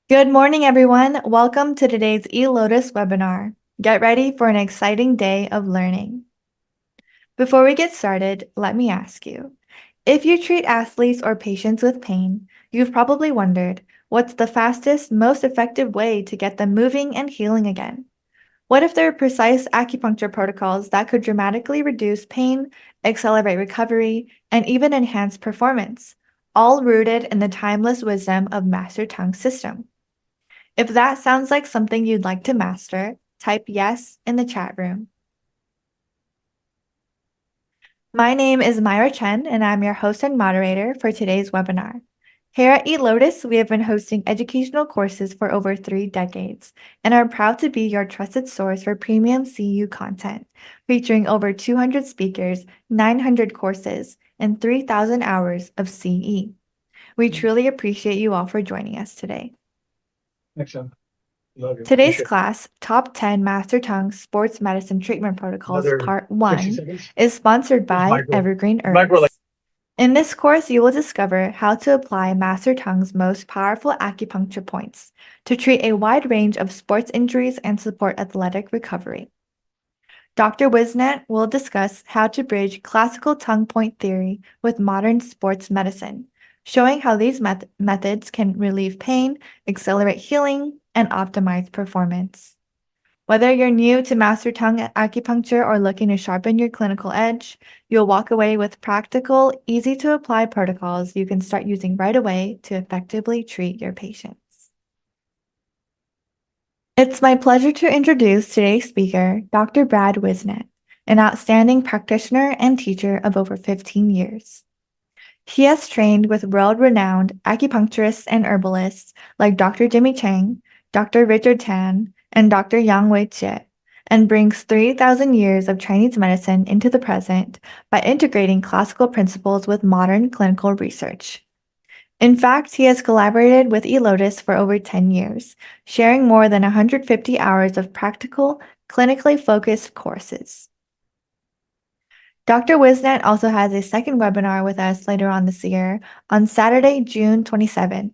Good morning, everyone. Welcome to today's eLotus webinar. Get ready for an exciting day of learning. Before we get started, let me ask you, if you treat athletes or patients with pain, you've probably wondered, what's the fastest, most effective way to get them moving and healing again? What if there are precise acupuncture protocols that could dramatically reduce pain, accelerate recovery, and even enhance performance, all rooted in the timeless wisdom of Master Tung system? If that sounds like something you'd like to master, type yes in the chat room. My name is Myra Chen, and I'm your host and moderator for today's webinar. Here at eLotus, we have been hosting educational courses for over 3 decades and are proud to be your trusted source for premium CEU content, featuring over 200 speakers, 900 courses, and 3,000 hours of CE. We truly appreciate you all for joining us today. Excellent. Love you. Today's Appreciate class, Top 10 Master Tung Sports Medicine Treatment Protocols, another Part 60 1, seconds. is sponsored Here's by Evergreen micro. Herbs. In this course, you will discover how to apply Master Tung's most powerful acupuncture points to treat a wide range of sports injuries and support athletic recovery. Dr. Whisnant will discuss how to bridge classical tongue point theory with modern sports medicine, showing how these methods can relieve pain, accelerate healing, and optimize performance. Whether you're new to Master Tongue acupuncture or looking to sharpen your clinical edge, you'll walk away with practical, easy to apply protocols you can start using right away to effectively treat your patients. It's my pleasure to introduce today's speaker, Dr. Brad Whisnant, an outstanding practitioner and teacher of over 15 years. He has trained with world-renowned acupuncturists and herbalists like Dr. Jimmy Chang, Dr. Richard Tan, and Dr. Yang Wei Jie, and brings 3,000 years of Chinese medicine into the present by integrating classical principles with modern clinical research. In fact, he has collaborated with eLotus for over 10 years, sharing more than 150 hours of practical, clinically focused courses. Dr. Whisnant also has a second webinar with us later on this year on Saturday, June 27th,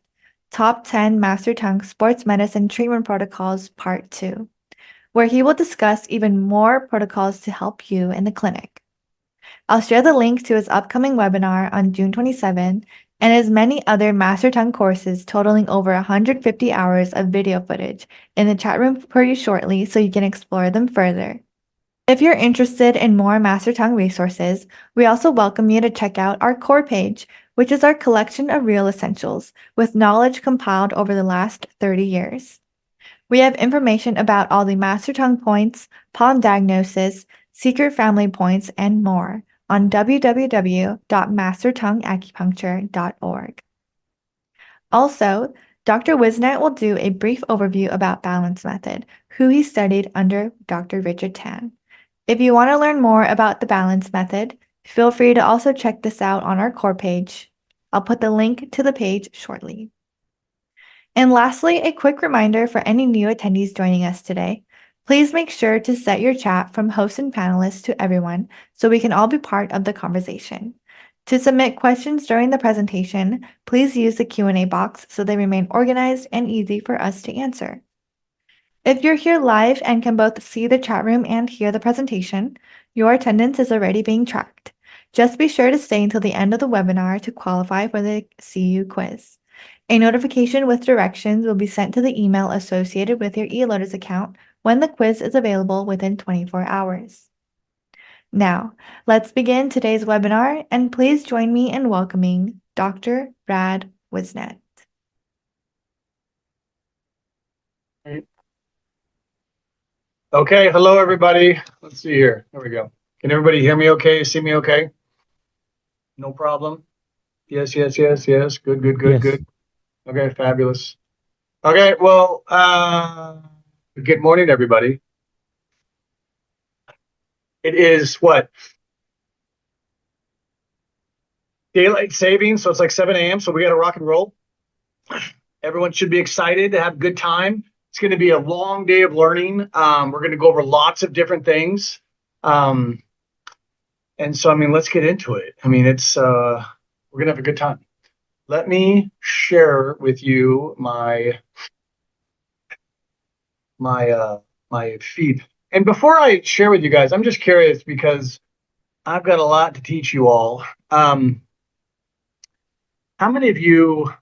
Top 10 Master Tongue Sports Medicine Treatment Protocols Part 2, where he will discuss even more protocols to help you in the clinic. I'll share the link to his upcoming webinar on June 27th and his many other Master Tongue courses totaling over 150 hours of video footage in the chat room for you shortly so you can explore them further. If you're interested in more Master Tongue resources, we also welcome you to check out our core page, which is our collection of real essentials with knowledge compiled over the last 30 years. We have information about all the Master Tongue points, palm diagnosis, secret family points, and more on www.mastertongueacupuncture.org. Also, Dr. Whisnant will do a brief overview about balance method, who he studied under Dr. Richard Tan. If you want to learn more about the balance method, feel free to also check this out on our core page. I'll put the link to the page shortly. And lastly, a quick reminder for any new attendees joining us today. Please make sure to set your chat from host and panelists to everyone so we can all be part of the conversation. To submit questions during the presentation, please use the Q&A box so they remain organized and easy for us to answer. If you're here live and can both see the chat room and hear the presentation, your attendance is already being tracked. Just be sure to stay until the end of the webinar to qualify for the CEU quiz. A notification with directions will be sent to the email associated with your eLotus account when the quiz is available within 24 hours. Now, let's begin today's webinar, and please join me in welcoming Dr. Brad Whisnant. Okay, hello everybody. Let's see here. There we go. Can everybody hear me okay? See me okay? No problem. Yes, yes, yes, yes. Good, good, good, Yes. good. Okay, fabulous. Okay, well, good morning, everybody. It is what? Daylight savings, so it's like 7 a.m., so we got to rock and roll. Everyone should be excited to have a good time. It's going to be a long day of learning. We're going to go over lots of different things. And so, I mean, let's get into it. I mean, it's we're going to have a good time. Let me share with you my my feet. And before I share with you guys, I'm just curious because I've got a lot to teach you all. How many of you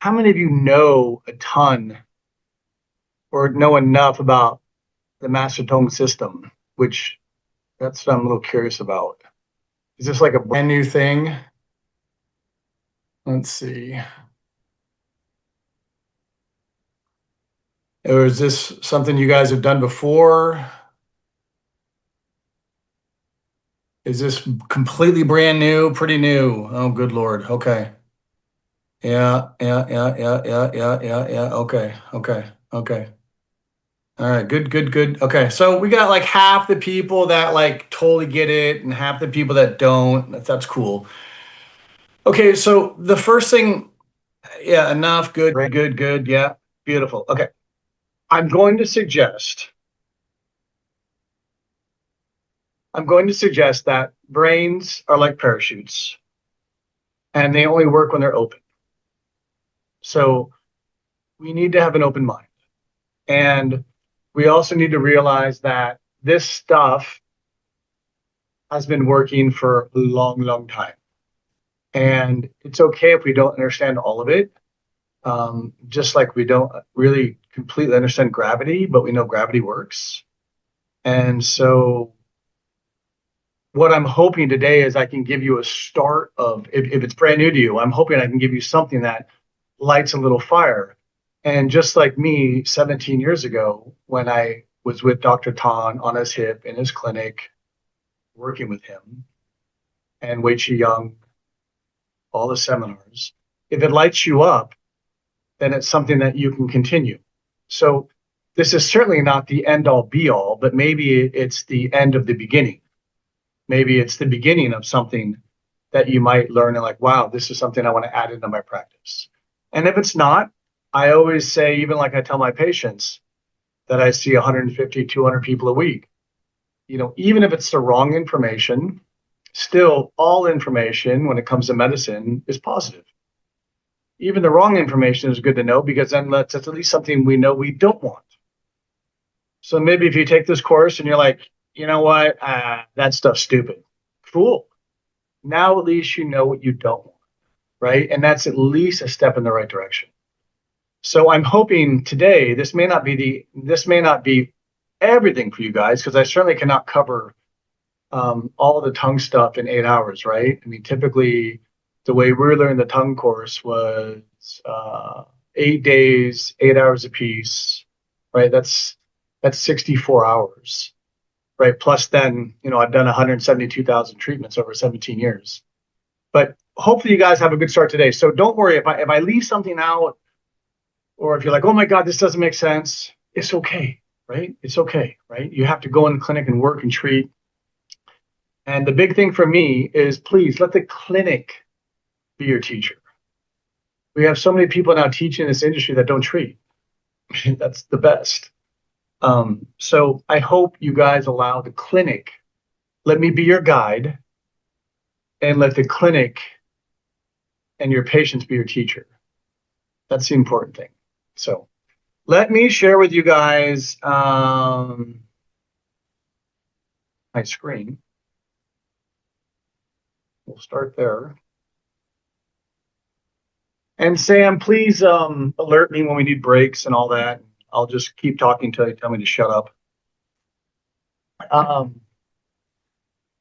know a ton or know enough about the Master Tung system? Which that's what I'm a little curious about. Is this like a brand new thing? Let's see. Or is this something you guys have done before? Is this completely brand new, pretty new? Oh, good Lord. Okay. Yeah. Okay. All right. Good. Okay. So we got like half the people that like totally get it and half the people that don't. That's cool. Okay. So the first thing, yeah, enough. Good. Yeah. Beautiful. Okay. I'm going to suggest that brains are like parachutes and they only work when they're open. So we need to have an open mind. And we also need to realize that this stuff has been working for a long time. And it's okay if we don't understand all of it. Just like we don't really completely understand gravity, but we know gravity works. And so what I'm hoping today is I can give you a start of, if it's brand new to you, I'm hoping I can give you something that lights a little fire. And just like me 17 years ago, when I was with Dr. Tan on his hip in his clinic, working with him, and Wei Chi Young, all the seminars, if it lights you up, then it's something that you can continue. So this is certainly not the end all be all, but maybe it's the end of the beginning. Maybe it's the beginning of something that you might learn and like, wow, this is something I want to add into my practice. And if it's not, I always say, even like I tell my patients that I see 150, 200 people a week, even if it's the wrong information, still all information when it comes to medicine is positive. Even the wrong information is good to know because then that's at least something we know we don't want. So maybe if you take this course and you're like, you know what, that stuff's stupid. Cool. Now at least you know what you don't want, right? And that's at least a step in the right direction. So I'm hoping today this may not be everything for you guys because I certainly cannot cover all the tongue stuff in 8 hours, right? I mean, typically the way we learned the tongue course was 8 days, 8 hours a piece, right? That's 64 hours, right? Plus then, I've done 172,000 treatments over 17 years. But hopefully you guys have a good start today. So don't worry if I leave something out, or if you're like, oh my God, this doesn't make sense, it's okay, right? It's okay, right? You have to go in the clinic and work and treat. And the big thing for me is please let the clinic be your teacher. We have so many people now teaching in this industry that don't treat. That's the best. So I hope you guys allow the clinic, let me be your guide, and let the clinic and your patients be your teacher. That's the important thing. So let me share with you guys my screen. We'll start there. And Sam, please alert me when we need breaks and all that. I'll just keep talking until you tell me to shut up.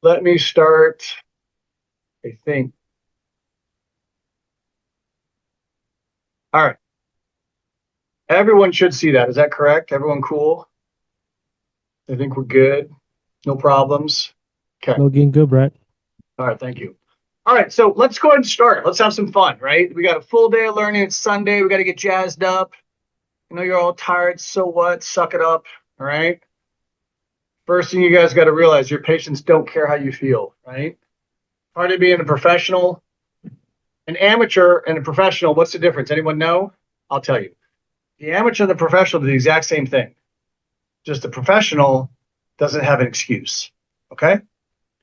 Let me start, I think. All right. Everyone should see that. Is that correct? Everyone cool? I think we're good. No problems. Okay. Looking good, Brett. All right. Thank you. All right. So let's go ahead and start. Let's have some fun, right? We got a full day of learning. It's Sunday. We got to get jazzed up. I know you're all tired. So what? Suck it up. All right. First thing you guys got to realize, your patients don't care how you feel, right? Part of being a professional, an amateur and a professional, what's the difference? Anyone know? I'll tell you. The amateur and the professional do the exact same thing. Just the professional doesn't have an excuse. Okay?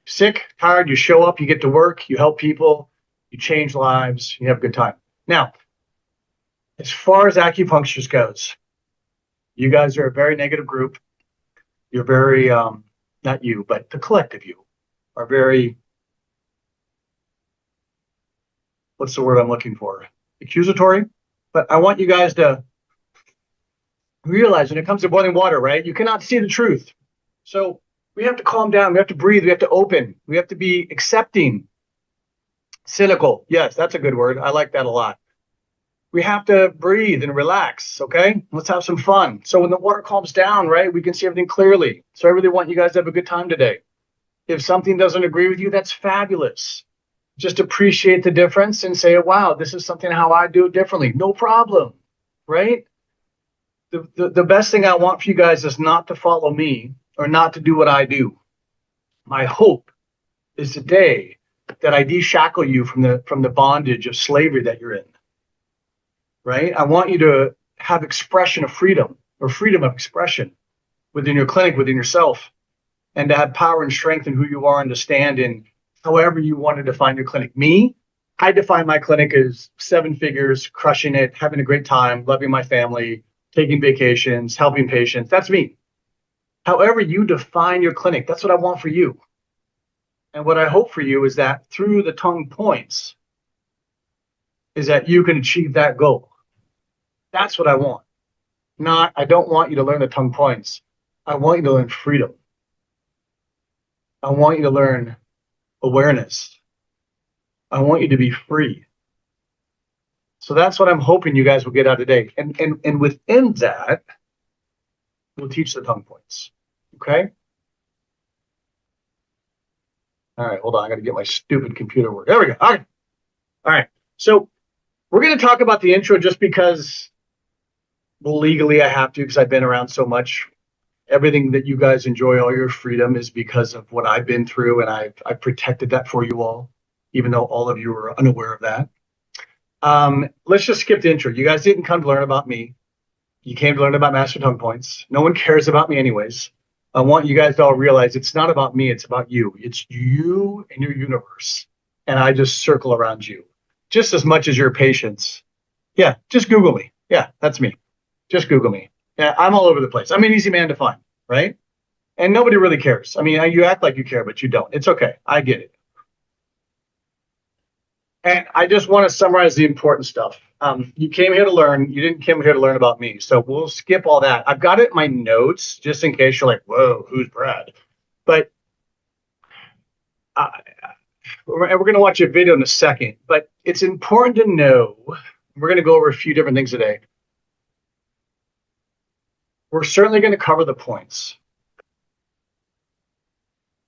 Sick, tired, you show up, you get to work, you help people, you change lives, you have a good time. Now, as far as acupuncture goes, You guys are a very negative group. You're very, not you, but the collective you are very, what's the word I'm looking for? Accusatory. But I want you guys to realize when it comes to boiling water, right? You cannot see the truth. So we have to calm down. We have to breathe. We have to open. We have to be accepting. Cynical. Yes, that's a good word. I like that a lot. We have to breathe and relax. Okay. Let's have some fun. So when the water calms down, right, we can see everything clearly. So I really want you guys to have a good time today. If something doesn't agree with you, that's fabulous. Just appreciate the difference and say, wow, this is something how I do it differently. No problem. Right. The best thing I want for you guys is not to follow me or not to do what I do. My hope is today that I deshackle you from the bondage of slavery that you're in. Right? I want you to have expression of freedom or freedom of expression within your clinic, within yourself, and to have power and strength in who you are and to stand in however you want to define your clinic. Me, I define my clinic as 7 figures, crushing it, having a great time, loving my family, taking vacations, helping patients. That's me. However you define your clinic, that's what I want for you. And what I hope for you is that through the tongue points, is that you can achieve that goal. That's what I want. I don't want you to learn the tongue points. I want you to learn freedom. I want you to learn awareness. I want you to be free. So that's what I'm hoping you guys will get out today. And within that, we'll teach the tongue points. Okay? All right, hold on. I got to get my stupid computer work. There we go. All right. So we're going to talk about the intro just because, well, legally I have to because I've been around so much. Everything that you guys enjoy, all your freedom, is because of what I've been through, and I've protected that for you all, even though all of you are unaware of that. Let's just skip the intro. You guys didn't come to learn about me. You came to learn about Master Tongue Points. No one cares about me anyways. I want you guys to all realize it's not about me, it's about you. It's you and your universe. And I just circle around you just as much as your patients. Yeah, just Google me. Yeah, that's me. Just Google me. Yeah, I'm all over the place. I'm an easy man to find, right? And nobody really cares. I mean, you act like you care, but you don't. It's okay. I get it. And I just want to summarize the important stuff. You came here to learn. You didn't come here to learn about me. So we'll skip all that. I've got it in my notes just in case you're like, whoa, who's Brad? But we're going to watch a video in a second. But it's important to know, we're going to go over a few different things today. We're certainly going to cover the points.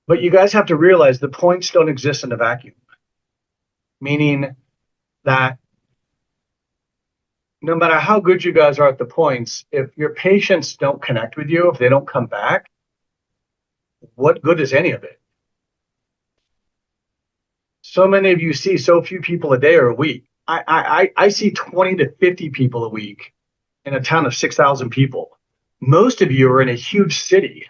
But you guys have to realize the points don't exist in a vacuum. Meaning that no matter how good you guys are at the points, if your patients don't connect with you, if they don't come back, what good is any of it? So many of you see so few people a day or a week. I see 20 to 50 people a week in a town of 6,000 people. Most of you are in a huge city.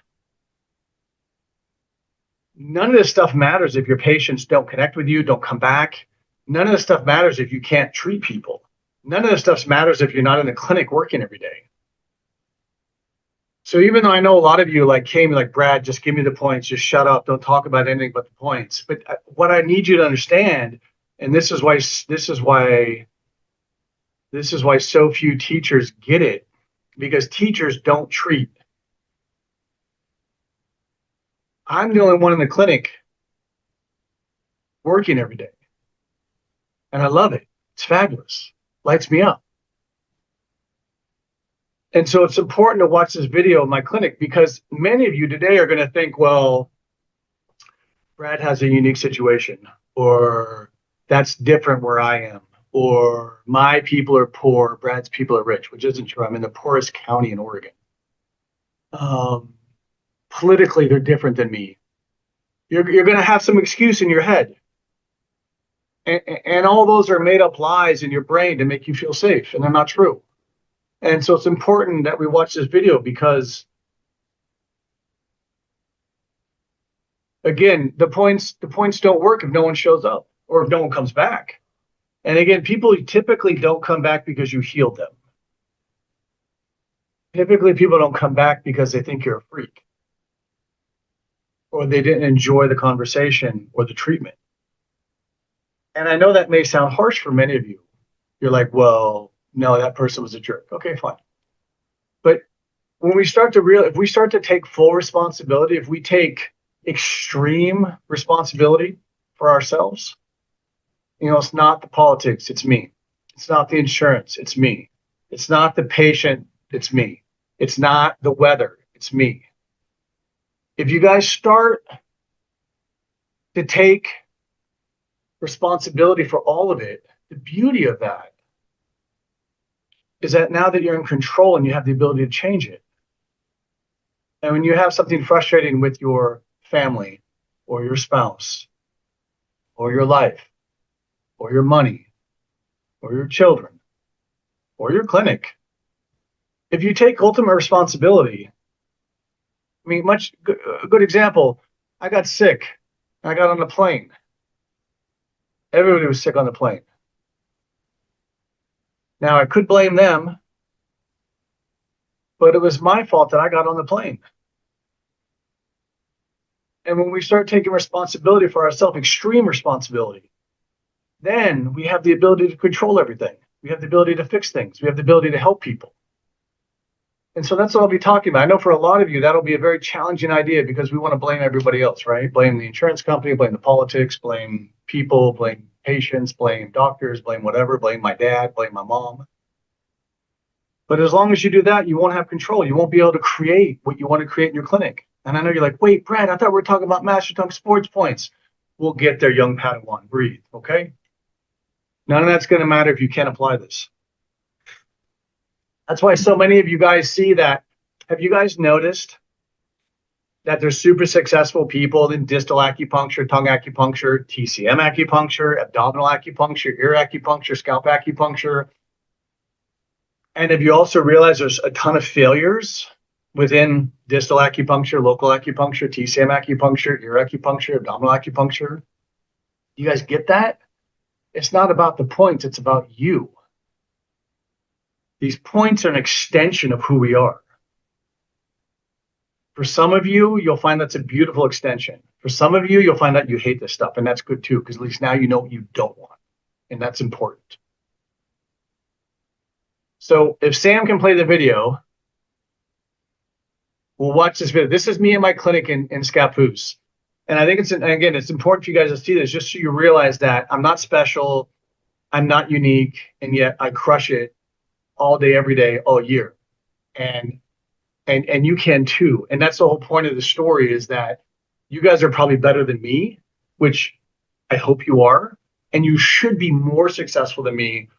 None of this stuff matters if your patients don't connect with you, don't come back. None of this stuff matters if you can't treat people. None of this stuff matters if you're not in a clinic working every day. So even though I know a lot of you came like, Brad, just give me the points, just shut up, don't talk about anything but the points. But what I need you to understand, and this is why so few teachers get it, because teachers don't treat. I'm the only one in the clinic working every day. And I love it. It's fabulous. Lights me up. And so it's important to watch this video in my clinic because many of you today are going to think, well, Brad has a unique situation, or that's different where I am, or my people are poor, Brad's people are rich, which isn't true. I'm in the poorest county in Oregon. Politically, they're different than me. You're going to have some excuse in your head. And all those are made up lies in your brain to make you feel safe, and they're not true. And so it's important that we watch this video because, again, the points don't work if no one shows up or if no one comes back. And again, people typically don't come back because you healed them. typically people don't come back because they think you're a freak or they didn't enjoy the conversation or the treatment. And I know that may sound harsh for many of you. You're like, well, no, that person was a jerk. Okay, fine. But when we start to if we start to take full responsibility, if we take extreme responsibility for ourselves, it's not the politics, it's me. It's not the insurance, it's me. It's not the patient, it's me. It's not the weather, it's me. If you guys start to take responsibility for all of it, the beauty of that is that now that you're in control and you have the ability to change it. And when you have something frustrating with your family or your spouse or your life or your money or your children or your clinic, if you take ultimate responsibility, I mean, a good example, I got sick. I got on the plane. Everybody was sick on the plane. Now, I could blame them, but it was my fault that I got on the plane. And when we start taking responsibility for ourselves, extreme responsibility, then we have the ability to control everything. We have the ability to fix things. We have the ability to help people. And so that's what I'll be talking about. I know for a lot of you, that'll be a very challenging idea because we want to blame everybody else, right? Blame the insurance company, blame the politics, blame people, blame patients, blame doctors, blame whatever, blame my dad, blame my mom. But as long as you do that, you won't have control. You won't be able to create what you want to create in your clinic. And I know you're like, wait, Brad, I thought we were talking about Master Tung sports points. We'll get there, young Padawan. Breathe, okay? None of that's going to matter if you can't apply this. That's why so many of you guys see that. Have you guys noticed that there's super successful people in distal acupuncture, tongue acupuncture, TCM acupuncture, abdominal acupuncture, ear acupuncture, scalp acupuncture? And have you also realized there's a ton of failures within distal acupuncture, local acupuncture, TCM acupuncture, ear acupuncture, abdominal acupuncture? You guys get that? It's not about the points, it's about you. These points are an extension of who we are. For some of you, you'll find that's a beautiful extension. For some of you, you'll find out you hate this stuff, and that's good too, because at least now you know what you don't want, and that's important. So if Sam can play the video, we'll watch this video. This is me in my clinic in Scappoose. And I think it's important for you guys to see this just so you realize that I'm not special, I'm not unique, and yet I crush it all day, every day, all year. And you can too. And that's the whole point of the story, is that you guys are probably better than me, which I hope you are. And you should be more successful than me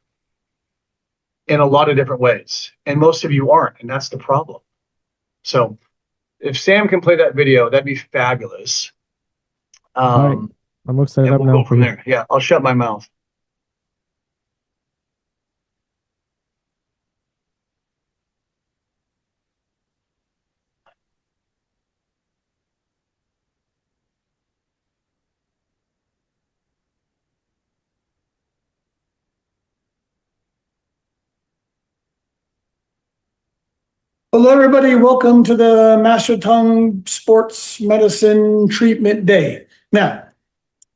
in a lot of different ways. And most of you aren't. And that's the problem. So if Sam can play that video, that'd be fabulous. All right. I'm looking it up we'll now go from there. Yeah, I'll shut my mouth. Hello, everybody. Welcome to the Master Tung Sports Medicine Treatment Day. Now,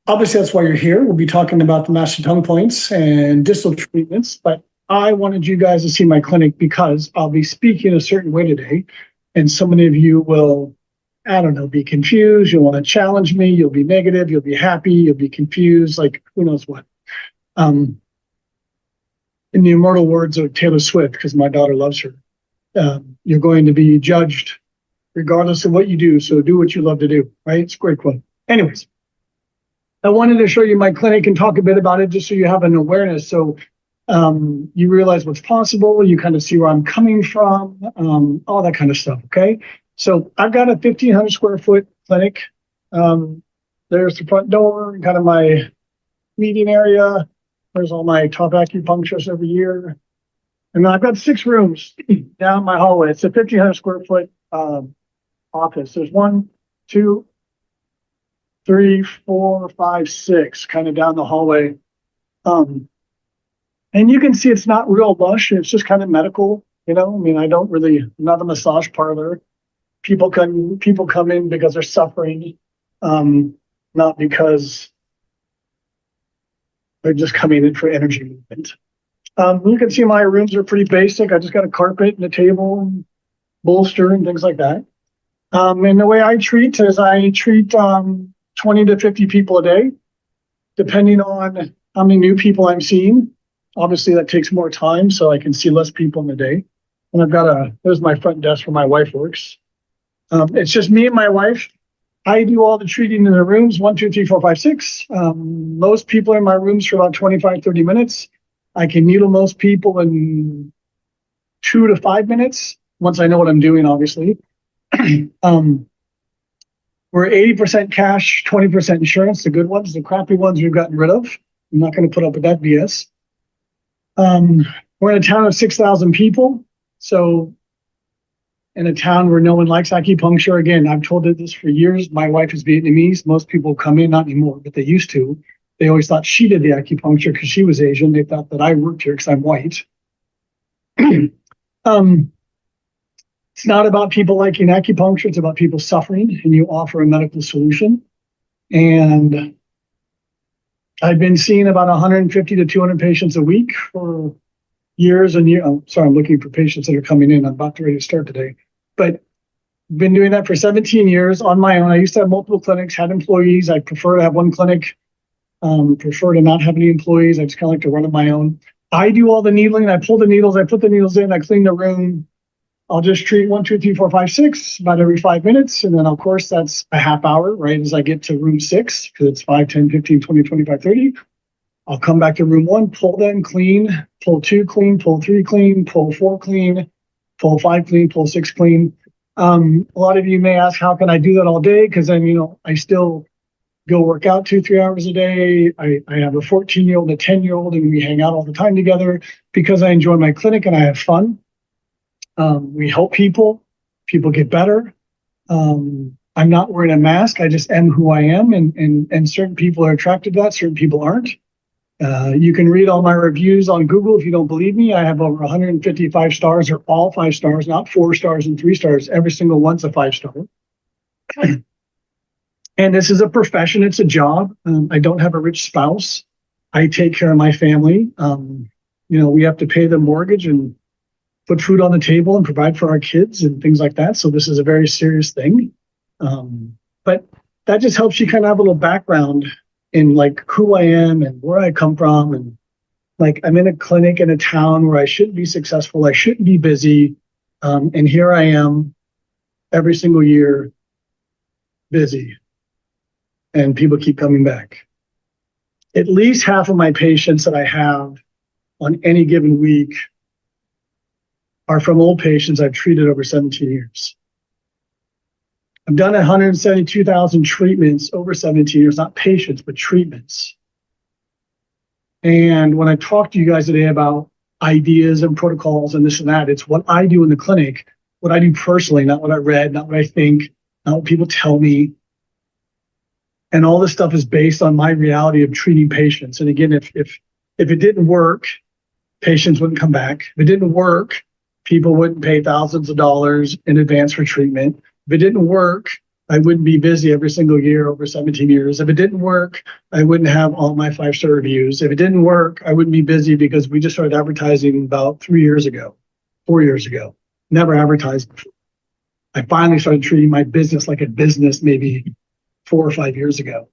obviously, that's why you're here. We'll be talking about the Master Tung points and distal treatments, but I wanted you guys to see my clinic because I'll be speaking a certain way today, and so many of you will, I don't know, be confused. You'll want to challenge me. You'll be negative. You'll be happy. You'll be confused, like who knows what. In the immortal words of Taylor Swift, because my daughter loves her. You're going to be judged regardless of what you do. So do what you love to do, right? It's a great quote. Anyways, I wanted to show you my clinic and talk a bit about it just so you have an awareness. So you realize what's possible. You kind of see where I'm coming from, all that kind of stuff. Okay. So I've got a 1,500 square foot clinic. There's the front door, kind of my meeting area. There's all my top acupuncturists every year. And I've got 6 rooms down my hallway. It's a 1,500 square foot office. There's 1, 2, 3, 4, 5, 6 kind of down the hallway. And you can see it's not real lush. It's just kind of medical. You know, I mean, I'm not a massage parlor. People come in because they're suffering, not because they're just coming in for energy movement. You can see my rooms are pretty basic. I just got a carpet and a table, and bolster and things like that. And the way I treat is I treat 20 to 50 people a day, depending on how many new people I'm seeing. Obviously, that takes more time, so I can see less people in a day. And there's my front desk where my wife works. It's just me and my wife. I do all the treating in the rooms, 1, 2, 3, 4, 5, 6. Most people are in my rooms for about 25, 30 minutes. I can needle most people in 2 to 5 minutes, once I know what I'm doing, obviously. We're 80% cash, 20% insurance, the good ones. The crappy ones we've gotten rid of. I'm not going to put up with that BS. We're in a town of 6,000 people. So in a town where no one likes acupuncture, again, I've told it this for years. My wife is Vietnamese. Most people come in, not anymore, but they used to. They always thought she did the acupuncture because she was Asian. They thought that I worked here because I'm white. It's not about people liking acupuncture. It's about people suffering, and you offer a medical solution. And I've been seeing about 150 to 200 patients a week for years and years. Oh, sorry, I'm looking for patients that are coming in. I'm about to ready to start today. But been doing that for 17 years on my own. I used to have multiple clinics, had employees. I prefer to have one clinic, prefer to not have any employees. I just kind of like to run on my own. I do all the needling. I pull the needles. I put the needles in. I clean the room. I'll just treat 1, 2, 3, 4, 5, 6 about every 5 minutes. And then, of course, that's a half hour, right, as I get to room 6, because it's 5, 10, 15, 20, 25, 30. I'll come back to room 1, pull them, clean, pull 2, clean, pull 3, clean, pull 4, clean, pull 5, clean, pull 6, clean. A lot of you may ask, how can I do that all day? Because then, I still go work out 2, 3 hours a day. I have a 14-year-old, a 10-year-old, and we hang out all the time together because I enjoy my clinic and I have fun. We help people get better. I'm not wearing a mask. I just am who I am. And certain people are attracted to that. Certain people aren't. You can read all my reviews on Google if you don't believe me. I have over 155 stars. They're all 5 stars, not 4 stars and 3 stars. Every single one's a 5-star. And this is a profession. It's a job. I don't have a rich spouse. I take care of my family. We have to pay the mortgage and put food on the table and provide for our kids and things like that. So this is a very serious thing. But that just helps you kind of have a little background in like who I am and where I come from. And like, I'm in a clinic in a town where I shouldn't be successful. I shouldn't be busy. And here I am every single year, busy. And people keep coming back. At least half of my patients that I have on any given week are from old patients I've treated over 17 years. I've done 172,000 treatments over 17 years, not patients, but treatments. And when I talk to you guys today about ideas and protocols and this and that, it's what I do in the clinic, what I do personally, not what I read, not what I think, not what people tell me. And all this stuff is based on my reality of treating patients. And again, if it didn't work, patients wouldn't come back. If it didn't work, people wouldn't pay thousands of dollars in advance for treatment. If it didn't work, I wouldn't be busy every single year over 17 years. If it didn't work, I wouldn't have all my 5-star reviews. If it didn't work, I wouldn't be busy because we just started advertising about 3 years ago, 4 years ago. Never advertised before. I finally started treating my business like a business maybe 4 or 5 years ago.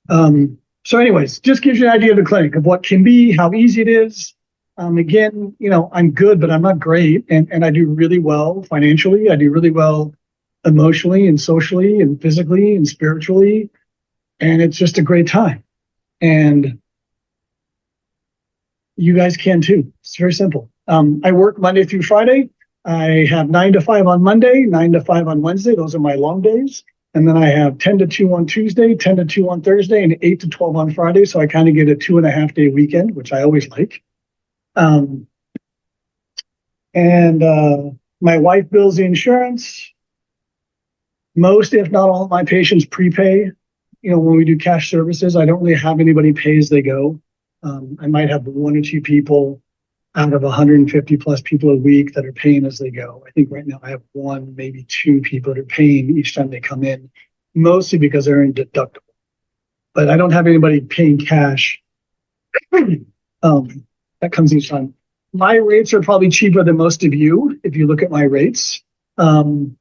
So anyways, just gives you an idea of the clinic, of what can be, how easy it is. Again, I'm good, but I'm not great. And I do really well financially. I do really well emotionally and socially and physically and spiritually. And it's just a great time. And you guys can too. It's very simple. I work Monday through Friday. I have 9 to 5 on Monday, 9 to 5 on Wednesday. Those are my long days. And then I have 10 to 2 on Tuesday, 10 to 2 on Thursday, and 8 to 12 on Friday. So I kind of get a 2.5-day weekend, which I always like. My wife bills the insurance. Most, if not all, of my patients prepay. When we do cash services, I don't really have anybody pay as they go. I might have 1 or 2 people out of 150 plus people a week that are paying as they go. I think right now I have one, maybe two people that are paying each time they come in, mostly because they're in deductible. But I don't have anybody paying cash that comes each time. My rates are probably cheaper than most of you if you look at my rates. And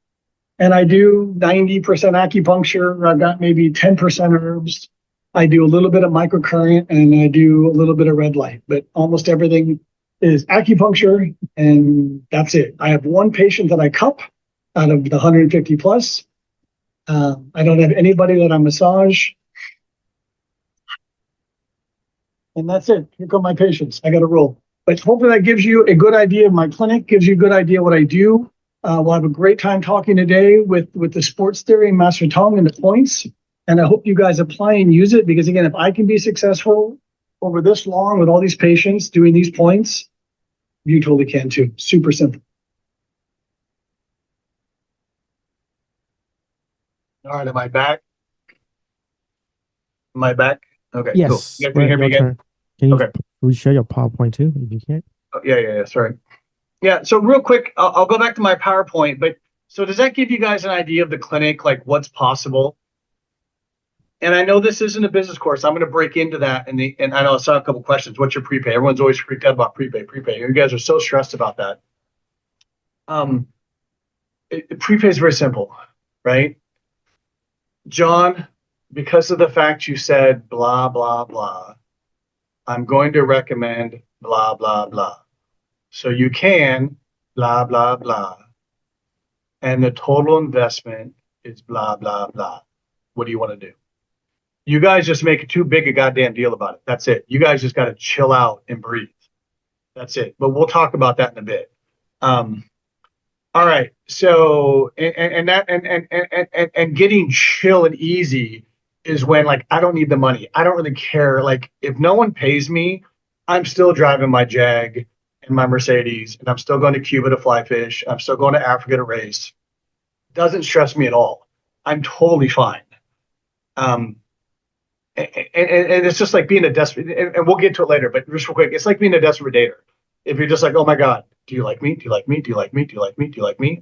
I do 90% acupuncture. I've got maybe 10% herbs. I do a little bit of microcurrent and I do a little bit of red light, but almost everything is acupuncture and that's it. I have one patient that I cup out of the 150 plus. I don't have anybody that I massage. And that's it. Here come my patients. I got to roll. But hopefully that gives you a good idea of my clinic, gives you a good idea what I do. We'll have a great time talking today with the sports theory and Master Tung and the points. And I hope you guys apply and use it because, again, if I can be successful over this long with all these patients doing these points, you totally can too. Super simple. All right, am I back? Am I back? Okay, Yes. cool. You guys can hear me again? Turn. Can you Okay. reshare your PowerPoint too, if you can? Oh, yeah, sorry. Yeah, so real quick, I'll go back to my PowerPoint, but so does that give you guys an idea of the clinic, like what's possible? And I know this isn't a business course. I'm going to break into that. And I know I saw a couple questions. What's your prepay? Everyone's always freaked out about prepay. You guys are so stressed about that. Prepay is very simple, right? John, because of the fact you said blah, blah, blah, I'm going to recommend blah, blah, blah. So you can blah, blah, blah. And the total investment is blah, blah, blah. What do you want to do? You guys just make too big a goddamn deal about it. That's it. You guys just got to chill out and breathe. That's it. But we'll talk about that in a bit. All right. So and getting chill and easy is when like I don't need the money. I don't really care. Like if no one pays me, I'm still driving my Jag and my Mercedes, and I'm still going to Cuba to fly fish. I'm still going to Africa to race. Doesn't stress me at all. I'm totally fine. And it's just like being a desperate, and we'll get to it later, but just real quick, it's like being a desperate dater. If you're just like, oh my God, do you like me? Do you like me? Do you like me? Do you like me? Do you like me?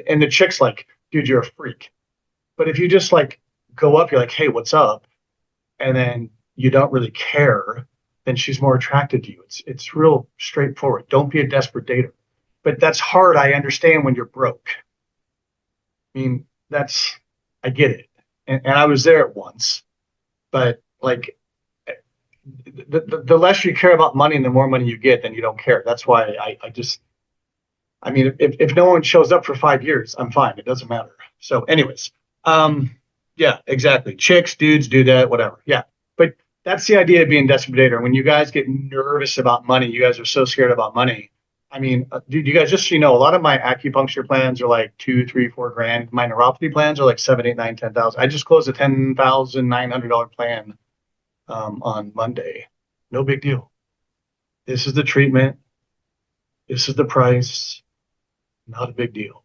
And the chick's like, dude, you're a freak. But if you just like go up, you're like, hey, what's up? And then you don't really care, then she's more attracted to you. It's real straightforward. Don't be a desperate dater. But that's hard. I understand when you're broke. I mean, I get it. And I was there at once. But like the less you care about money and the more money you get, then you don't care. That's why I mean, if no one shows up for 5 years, I'm fine. It doesn't matter. So anyways, yeah, exactly. Chicks, dudes do that, whatever. Yeah. But that's the idea of being desperate dater. When you guys get nervous about money, you guys are so scared about money. I mean, dude, you guys, just so you know, a lot of my acupuncture plans are like 2, 3, 4 grand. My neuropathy plans are like 7, 8, 9, 10,000. I just closed a $10,900 plan on Monday. No big deal. This is the treatment. This is the price. Not a big deal.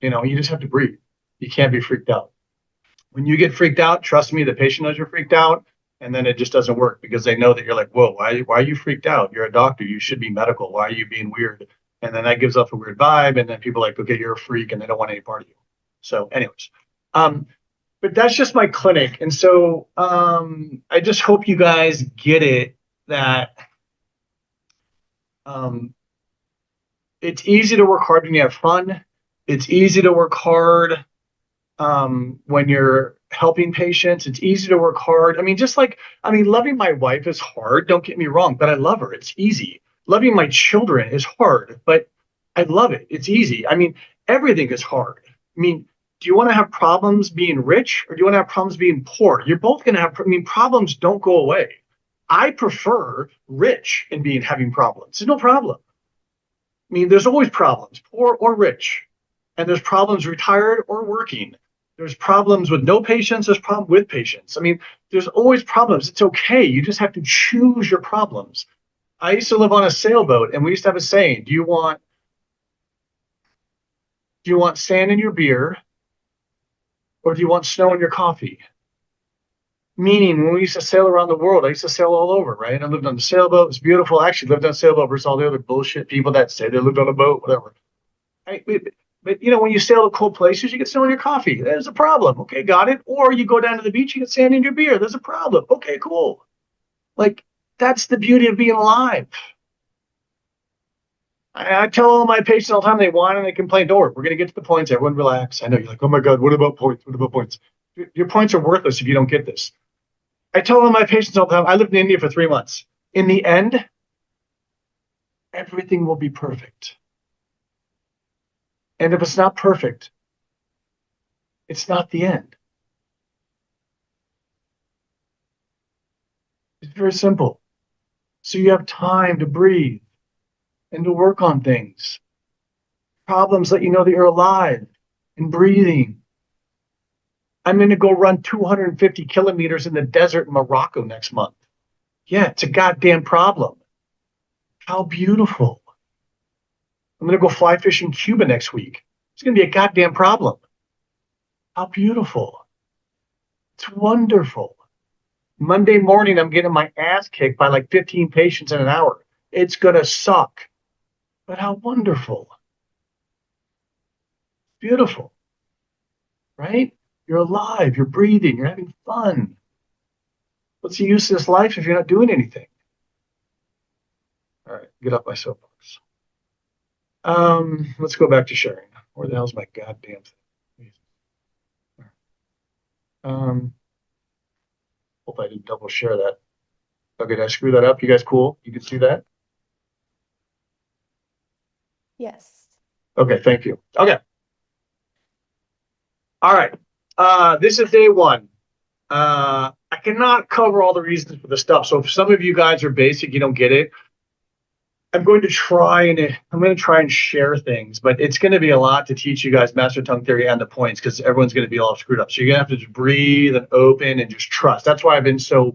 You know, you just have to breathe. You can't be freaked out. When you get freaked out, trust me, the patient knows you're freaked out. And then it just doesn't work because they know that you're like, whoa, why are you freaked out? You're a doctor. You should be medical. Why are you being weird? And then that gives off a weird vibe. And then people are like, okay, you're a freak and they don't want any part of you. So anyways, but that's just my clinic. And so I just hope you guys get it that it's easy to work hard when you have fun. It's easy to work hard when you're helping patients. It's easy to work hard. I mean, loving my wife is hard. Don't get me wrong, but I love her. It's easy. Loving my children is hard, but I love it. It's easy. I mean, everything is hard. I mean, do you want to have problems being rich or do you want to have problems being poor? You're both going to have, problems don't go away. I prefer rich and having problems. There's no problem. I mean, there's always problems, poor or rich. And there's problems retired or working. There's problems with no patients. There's problems with patients. I mean, there's always problems. It's okay. You just have to choose your problems. I used to live on a sailboat, and we used to have a saying: Do you want sand in your beer, or do you want snow in your coffee? Meaning, when we used to sail around the world, I used to sail all over, right? I lived on a sailboat. It was beautiful. I actually lived on a sailboat versus all the other bullshit people that say they lived on a boat, whatever. But when you sail to cold places, you get snow in your coffee. There's a problem. Okay, got it. Or you go down to the beach, you get sand in your beer. There's a problem. Okay, cool. Like, that's the beauty of being alive. I tell all my patients all the time, they whine and they complain. Don't worry, we're going to get to the points. Everyone relax. I know you're like, oh my God, what about points? What about points? Your points are worthless if you don't get this. I tell all my patients all the time, I lived in India for 3 months. In the end, everything will be perfect. And if it's not perfect, it's not the end. It's very simple. So you have time to breathe and to work on things. Problems let you know that you're alive and breathing. I'm going to go run 250 kilometers in the desert in Morocco next month. Yeah, it's a goddamn problem. How beautiful. I'm going to go fly fish in Cuba next week. It's going to be a goddamn problem. How beautiful. It's wonderful. Monday morning, I'm getting my ass kicked by like 15 patients in an hour. It's going to suck. But how wonderful. Beautiful. Right? You're alive. You're breathing. You're having fun. What's the use of this life if you're not doing anything? All right, get off my soapbox. Let's go back to sharing. Where the hell's my goddamn thing? Hope I didn't double share that. Okay, did I screw that up? You guys cool? You can see that? Yes. Okay, thank you. Okay. All right. This is day one. I cannot cover all the reasons for the stuff. So if some of you guys are basic, you don't get it. I'm going to try and share things, but it's going to be a lot to teach you guys Master Tongue theory and the points because everyone's going to be all screwed up. So you're going to have to just breathe and open and just trust. That's why I've been so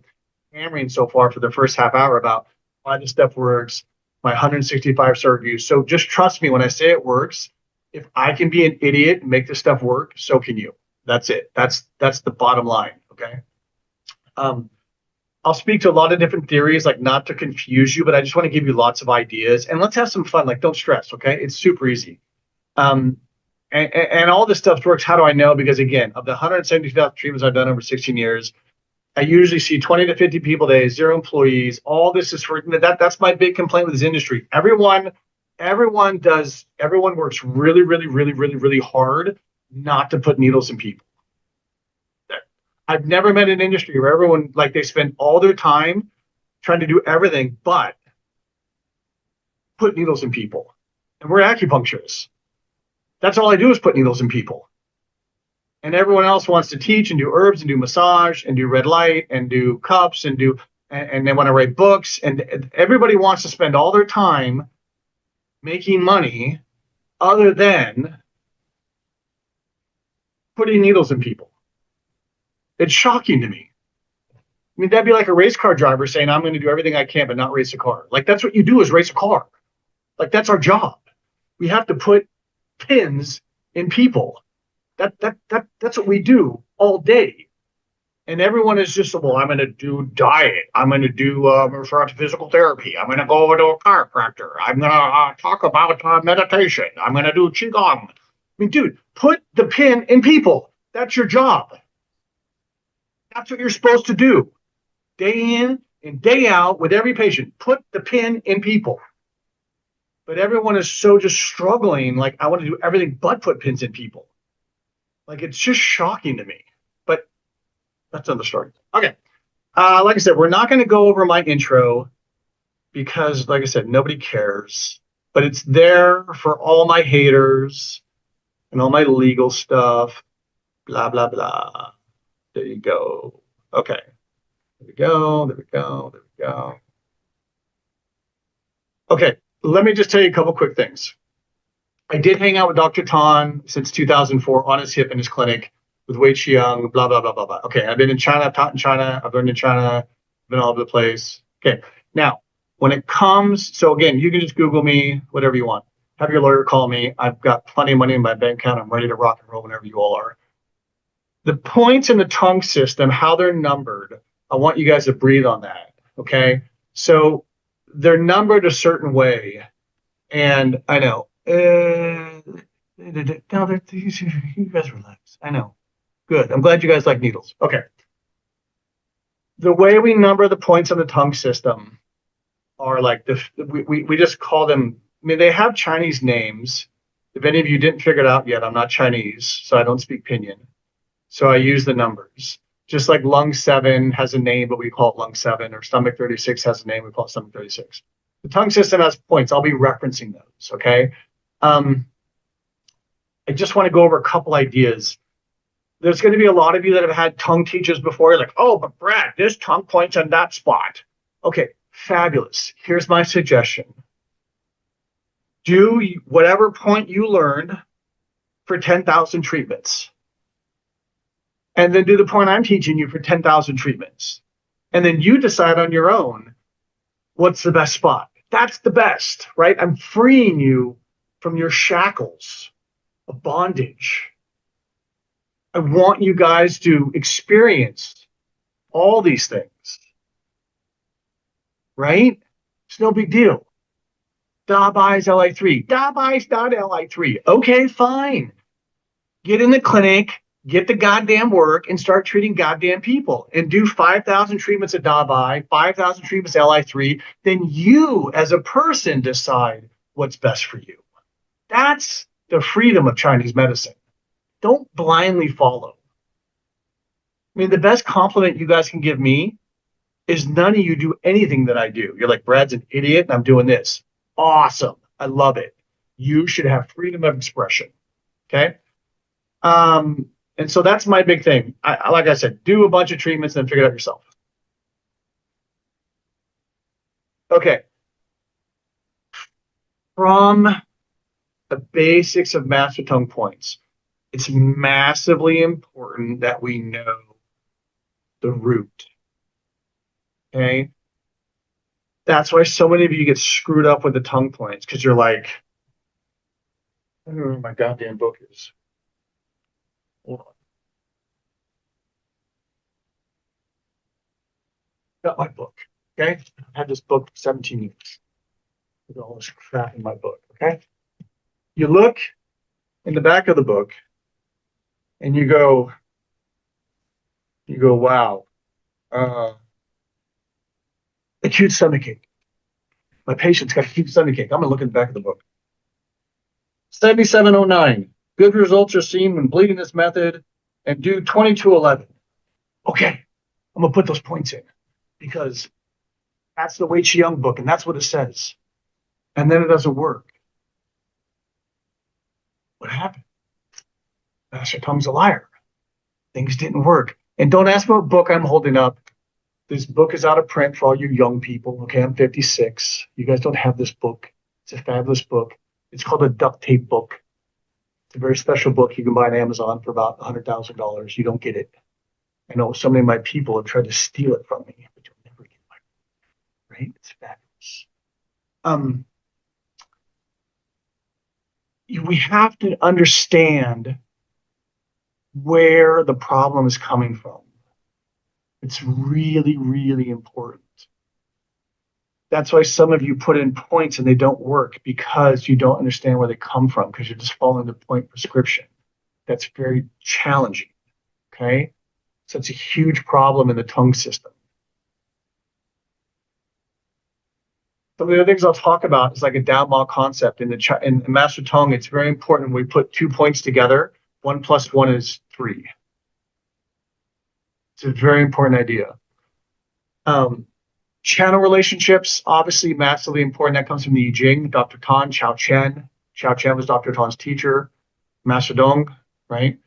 hammering so far for the first half hour about why this stuff works, my 165 star reviews. So just trust me when I say it works. If I can be an idiot and make this stuff work, so can you. That's it. That's the bottom line. Okay. I'll speak to a lot of different theories, like not to confuse you, but I just want to give you lots of ideas and let's have some fun. Like, don't stress. Okay. It's super easy. And all this stuff works. How do I know? Because again, of the 170,000 treatments I've done over 16 years, I usually see 20 to 50 people a day, 0 employees. All this is for that's my big complaint with this industry. Everyone works really, really, really, really, really hard not to put needles in people. I've never met an industry where everyone, like, they spend all their time trying to do everything but put needles in people. And we're acupuncturists. That's all I do is put needles in people. And everyone else wants to teach and do herbs and do massage and do red light and do cups and they want to write books. And everybody wants to spend all their time making money other than putting needles in people. It's shocking to me. I mean, that'd be like a race car driver saying, I'm going to do everything I can, but not race a car. Like, that's what you do is race a car. Like, that's our job. We have to put pins in people. That's what we do all day. And everyone is just, well, I'm going to do diet. I'm going to do refer to physical therapy. I'm going to go over to a chiropractor. I'm going to talk about meditation. I'm going to do qigong. I mean, dude, put the pin in people. That's your job. That's what you're supposed to do. Day in and day out with every patient. Put the pin in people. But everyone is so just struggling. Like, I want to do everything but put pins in people. Like, it's just shocking to me. But that's another story. Okay. Like I said, we're not going to go over my intro because, like I said, nobody cares. But it's there for all my haters and all my legal stuff. Blah, blah, blah. There you go. Okay. There we go. There we go. There we go. Okay. Let me just tell you a couple quick things. I did hang out with Dr. Tan since 2004 on his hip in his clinic with Wei Qiang, blah, blah, blah, blah, blah. Okay. I've been in China. I've taught in China. I've learned in China. I've been all over the place. Okay. now, when it comes, so again, you can just Google me, whatever you want. Have your lawyer call me. I've got plenty of money in my bank account. I'm ready to rock and roll whenever you all are. The points in the tongue system, how they're numbered, I want you guys to breathe on that, okay? So they're numbered a certain way, and I know, no, you guys relax. I know. Good. I'm glad you guys like needles. Okay. The way we number the points on the tongue system are like we just call them. I mean, they have Chinese names. If any of you didn't figure it out yet, I'm not Chinese, so I don't speak Pinyin. So I use the numbers. Just like lung 7 has a name, but we call it lung 7, or stomach 36 has a name, we call it stomach 36. The tongue system has points. I'll be referencing those, okay? I just want to go over a couple ideas. There's going to be a lot of you that have had tongue teachers before. You're like, oh, but Brad, this tongue points on that spot. Okay, fabulous. Here's my suggestion. Do whatever point you learned for 10,000 treatments. And then do the point I'm teaching you for 10,000 treatments. And then you decide on your own what's the best spot. That's the best, right? I'm freeing you from your shackles of bondage. I want you guys to experience all these things, right? It's no big deal. Dabai's LI3. Dabai's not LI3. Okay, fine. Get in the clinic, get the goddamn work, and start treating goddamn people. And do 5,000 treatments of Dabai, 5,000 treatments of LI3. Then you, as a person, decide what's best for you. That's the freedom of Chinese medicine. Don't blindly follow. I mean, the best compliment you guys can give me is none of you do anything that I do. You're like, Brad's an idiot and I'm doing this. Awesome. I love it. You should have freedom of expression. Okay. And so that's my big thing. Like I said, do a bunch of treatments and then figure it out yourself. Okay. From the basics of Master Tung points, it's massively important that we know the root. Okay. That's why so many of you get screwed up with the tongue points, because you're like, I don't know where my goddamn book is. Hold on. Got my book. Okay. I've had this book for 17 years. With all this crap in my book. Okay. You look in the back of the book and you go, wow. Acute stomachache. My patient's got acute stomachache. I'm going to look in the back of the book. 7709. Good results are seen when bleeding this method, and do 2211. Okay, I'm going to put those points in because that's the Wei Chiang book, and that's what it says. And then it doesn't work. What happened? Master Tung's a liar. Things didn't work. And don't ask me what book I'm holding up. This book is out of print for all you young people. Okay, I'm 56. You guys don't have this book. It's a fabulous book. It's called a duct tape book. It's a very special book you can buy on Amazon for about $100,000. You don't get it. I know so many of my people have tried to steal it from me, but you'll never get my book. Right? It's fabulous. We have to understand where the problem is coming from. It's really, really important. That's why some of you put in points and they don't work, because you don't understand where they come from, because you're just following the point prescription. That's very challenging. Okay? So it's a huge problem in the tongue system. Some of the other things I'll talk about is like a Dao Ma concept. In Master Tung, it's very important we put 2 points together. 1 + 1 is 3. It's a very important idea. Channel relationships, obviously massively important. That comes from the I Ching. Dr. Tan, Chao Chen. Chao Chen was Dr. Tan's teacher. Master Tung, right?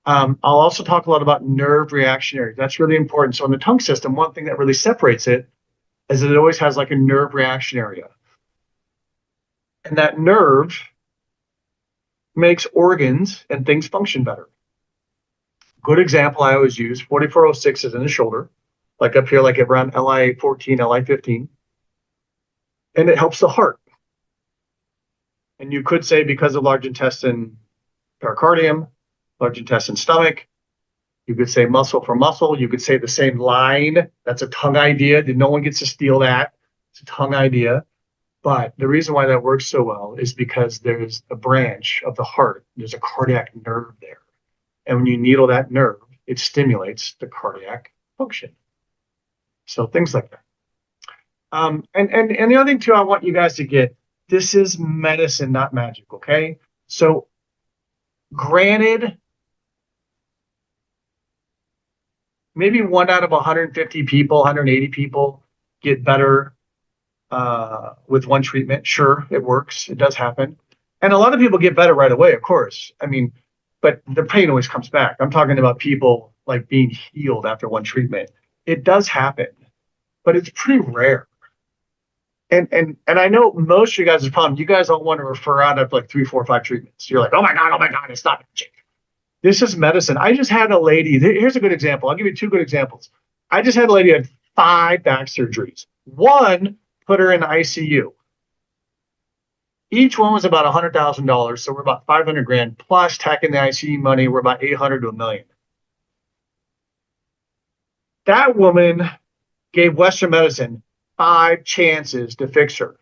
I'll also talk a lot about nerve reactionary. That's really important. So in the tongue system, one thing that really separates it is that it always has like a nerve reaction area. And that nerve makes organs and things function better. Good example I always use, 4406 is in the shoulder, like up here, like around LI14, LI15. And it helps the heart. And you could say because of large intestine pericardium, large intestine stomach, You could say muscle for muscle. You could say the same line. That's a tongue idea. No one gets to steal that. It's a tongue idea. But the reason why that works so well is because there's a branch of the heart. There's a cardiac nerve there. And when you needle that nerve, it stimulates the cardiac function. So things like that. And the other thing too, I want you guys to get, this is medicine, not magic, okay? So granted, maybe 1 out of 150 people, 180 people get better with one treatment. Sure, it works. It does happen. And a lot of people get better right away, of course. I mean, but the pain always comes back. I'm talking about people like being healed after one treatment. It does happen, but it's pretty rare. And I know most of you guys' problem, you guys don't want to refer out of like 3, 4, 5 treatments. You're like, oh my God, it's not magic. This is medicine. I just had a lady, here's a good example. I'll give you 2 good examples. I just had a lady who had 5 back surgeries. One put her in the ICU. Each one was about $100,000. So we're about 500 grand plus tacking the ICU money. We're about 800 to $1 million. That woman gave Western medicine 5 chances to fix her.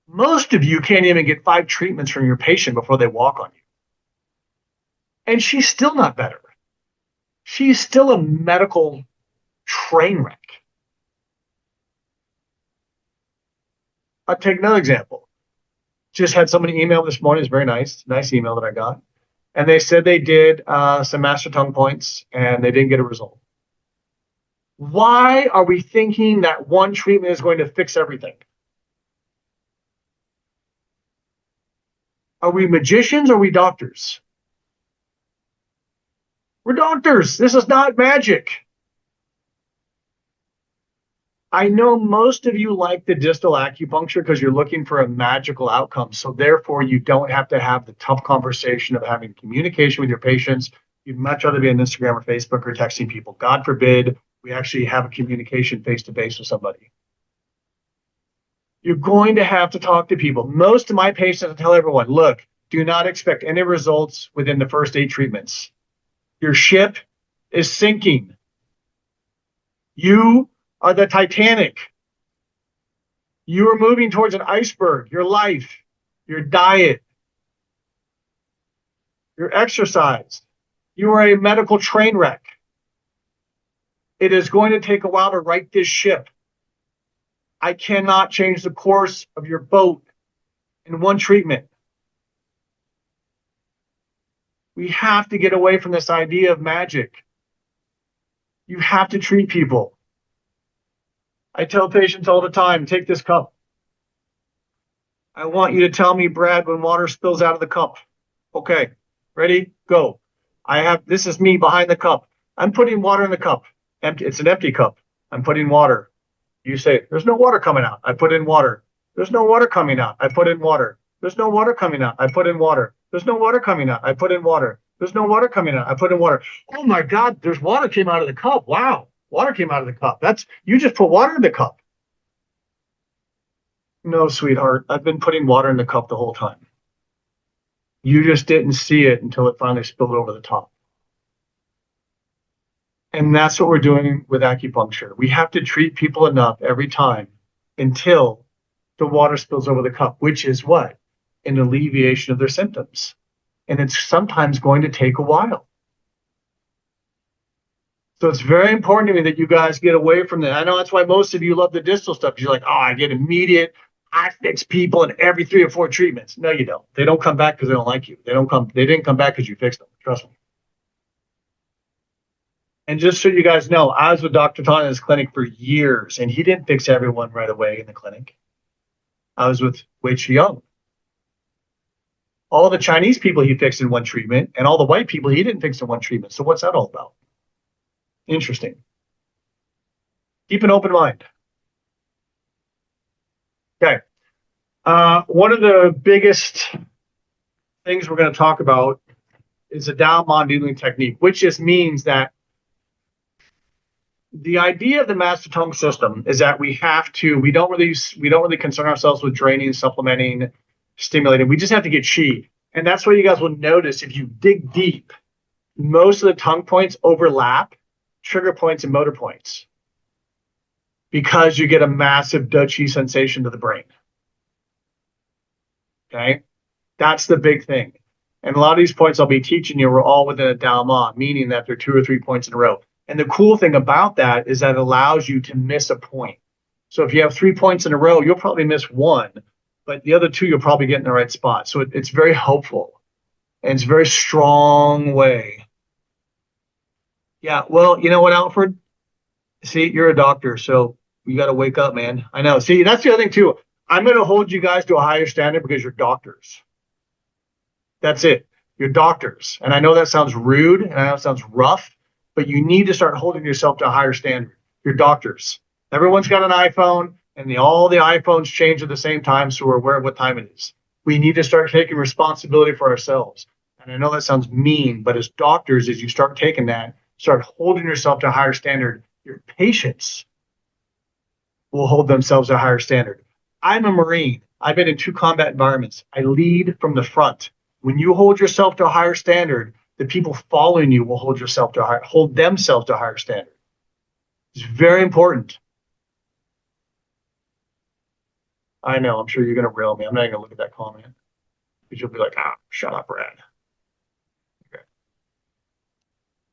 Most of you can't even get 5 treatments from your patient before they walk on you. And she's still not better. She's still a medical train wreck. I'll take another example. Just had somebody email this morning. It's very nice email that I got. And they said they did some Master Tung points and they didn't get a result. Why are we thinking that one treatment is going to fix everything? Are we magicians or are we doctors? We're doctors. This is not magic. I know most of you like the distal acupuncture because you're looking for a magical outcome. So therefore, you don't have to have the tough conversation of having communication with your patients. You'd much rather be on Instagram or Facebook or texting people. God forbid we actually have a communication face-to-face with somebody. You're going to have to talk to people. Most of my patients, I tell everyone, look, do not expect any results within the first 8 treatments. Your ship is sinking. You are the Titanic. You are moving towards an iceberg. Your life, your diet, your exercise. You are a medical train wreck. It is going to take a while to right this ship. I cannot change the course of your boat in one treatment. We have to get away from this idea of magic. You have to treat people. I tell patients all the time, take this cup. I want you to tell me, Brad, when water spills out of the cup. Okay, ready? Go. This is me behind the cup. I'm putting water in the cup. Empty. It's an empty cup. I'm putting water. You say, there's no water coming out. I put in water. There's no water coming out. I put in water. There's no water coming out. I put in water. There's no water coming out. I put in water. There's no water coming out. I put in water. Oh my God, there's water came out of the cup. Wow. Water came out of the cup. You just put water in the cup. No, sweetheart. I've been putting water in the cup the whole time. You just didn't see it until it finally spilled over the top. And that's what we're doing with acupuncture. We have to treat people enough every time until the water spills over the cup, which is what? An alleviation of their symptoms. And it's sometimes going to take a while. So it's very important to me that you guys get away from that. I know that's why most of you love the distal stuff. You're like, oh, I get immediate, I fix people in every 3 or 4 treatments. No, you don't. They don't come back because they don't like you. They didn't come back because you fixed them. Trust me. And just so you guys know, I was with Dr. Tung in his clinic for years, and he didn't fix everyone right away in the clinic. I was with Wei Young. All the Chinese people he fixed in one treatment, and all the white people he didn't fix in one treatment. So what's that all about? Interesting. Keep an open mind. Okay. One of the biggest things we're going to talk about is the Dao Ma needling technique, which just means that the idea of the Master Tung system is that we don't really concern ourselves with draining, supplementing, stimulating. We just have to get chi. And that's what you guys will notice if you dig deep. most of the tongue points overlap trigger points and motor points because you get a massive duchy sensation to the brain. Okay, that's the big thing. And a lot of these points I'll be teaching you are all within a Dao Ma, meaning that they're 2 or 3 points in a row. And the cool thing about that is that it allows you to miss a point. So if you have 3 points in a row, you'll probably miss one, but the other 2 you'll probably get in the right spot. So it's very helpful. And it's a very strong way. Yeah, well, you know what, Alfred? See, you're a doctor, so you got to wake up, man. I know. See, that's the other thing, too. I'm going to hold you guys to a higher standard because you're doctors. That's it. You're doctors. And I know that sounds rude and I know it sounds rough, but you need to start holding yourself to a higher standard. You're doctors. Everyone's got an iPhone, and all the iPhones change at the same time, so we're aware of what time it is. We need to start taking responsibility for ourselves. And I know that sounds mean, but as doctors, as you start taking that, start holding yourself to a higher standard, your patients will hold themselves to a higher standard. I'm a Marine. I've been in 2 combat environments. I lead from the front. When you hold yourself to a higher standard, the people following you will hold themselves to a higher standard. It's very important. I know, I'm sure you're going to rail me. I'm not even going to look at that comment because you'll be like, shut up, Brad. Okay.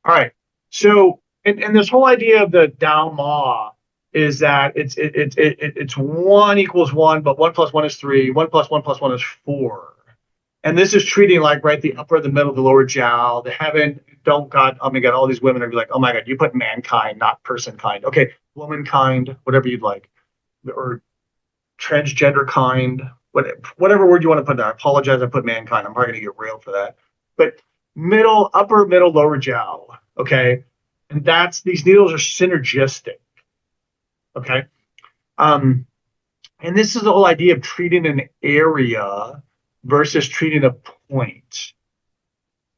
All right. So, and this whole idea of the Dao Ma is that it's 1 equals 1, but 1 plus 1 is 3. 1 plus 1 plus 1 is 4. And this is treating like, right, the upper, the middle, the lower jiao, the heaven, don't God, oh my God, all these women are like, oh my God, you put mankind, not person kind. Okay, womankind, whatever you'd like. Or transgender kind, whatever word you want to put there. I apologize, I put mankind. I'm probably going to get railed for that. But middle, upper, middle, lower jiao, okay? And these needles are synergistic, okay? And this is the whole idea of treating an area versus treating a point.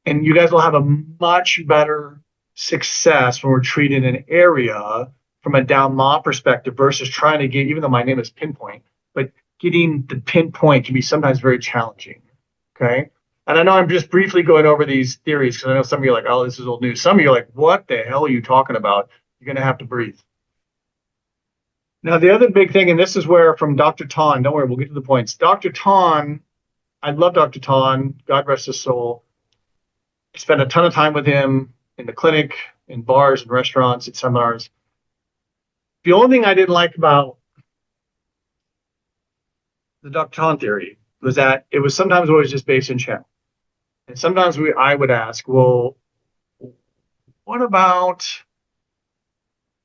And you guys will have a much better success when we're treating an area from a Dao Ma perspective versus trying to get, even though my name is pinpoint, but getting the pinpoint can be sometimes very challenging, okay? And I know I'm just briefly going over these theories because I know some of you are like, oh, this is old news. Some of you are like, what the hell are you talking about? You're going to have to breathe. Now, the other big thing, and this is where from Dr. Tung, don't worry, we'll get to the points. Dr. Tung, I love Dr. Tung, God rest his soul. I spent a ton of time with him in the clinic, in bars and restaurants, at seminars. The only thing I didn't like about the Dr. Tung theory was that it was sometimes always just based in channel. And sometimes I would ask, well, what about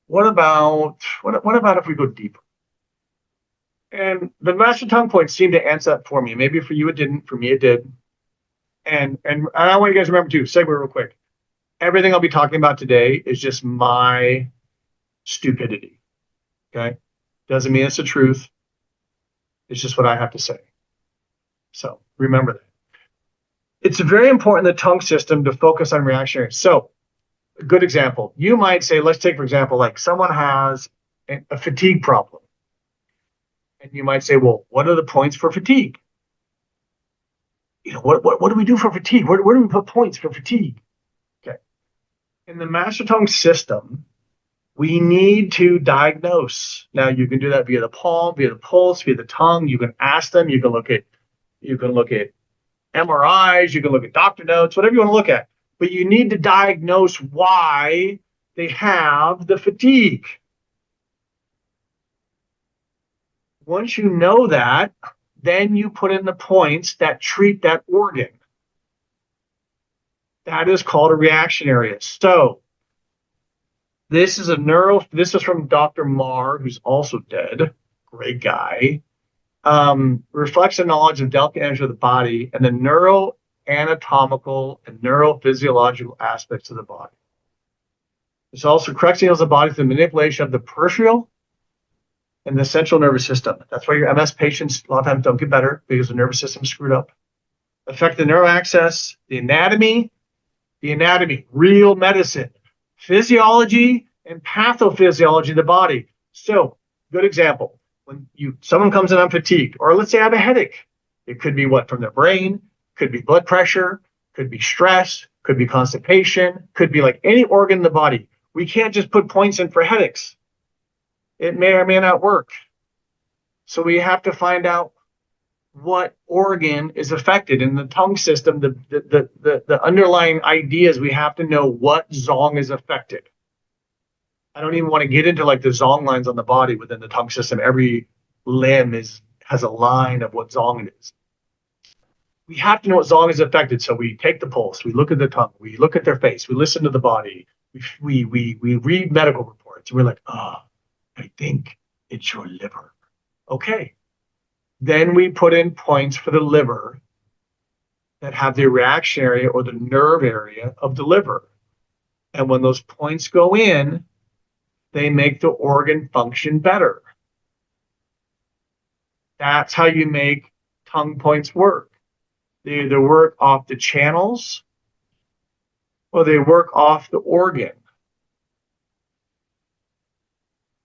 if we go deeper? And the Master Tung points seemed to answer that for me. Maybe for you it didn't, for me it did. And I want you guys to remember too, segue real quick. Everything I'll be talking about today is just my stupidity. Okay? Doesn't mean it's the truth. It's just what I have to say. So remember that. It's very important in the tongue system to focus on reactionary. So a good example, you might say, let's take, for example, like someone has a fatigue problem. And you might say, well, what are the points for fatigue? You know, what do we do for fatigue? Where do we put points for fatigue? Okay. In the Master Tung system, we need to diagnose. Now you can do that via the palm, via the pulse, via the tongue. You can ask them. You can look at MRIs. You can look at doctor notes, whatever you want to look at. But you need to diagnose why they have the fatigue. Once you know that, then you put in the points that treat that organ. That is called a reaction area. So this is from Dr. Marr, who's also dead. Great guy. Reflects the knowledge of delicate energy of the body and the neuroanatomical and neurophysiological aspects of the body. This also corrects signals of the body through the manipulation of the peripheral and the central nervous system. That's why your MS patients a lot of times don't get better because the nervous system is screwed up. Affect the neural axis, the anatomy, real medicine, physiology, and pathophysiology of the body. So, good example. When someone comes in on fatigue, or let's say I have a headache, it could be what from their brain, could be blood pressure, could be stress, could be constipation, could be like any organ in the body. We can't just put points in for headaches. It may or may not work. So we have to find out what organ is affected in the tongue system. The underlying idea is we have to know what zong is affected. I don't even want to get into like the zong lines on the body within the tongue system. Every limb has a line of what zong it is. We have to know what zong is affected. So we take the pulse, we look at the tongue, we look at their face, we listen to the body, we read medical reports. We're like, I think it's your liver. Okay. Then we put in points for the liver that have the reaction area or the nerve area of the liver. And when those points go in, they make the organ function better. That's how you make tongue points work. They either work off the channels or they work off the organ.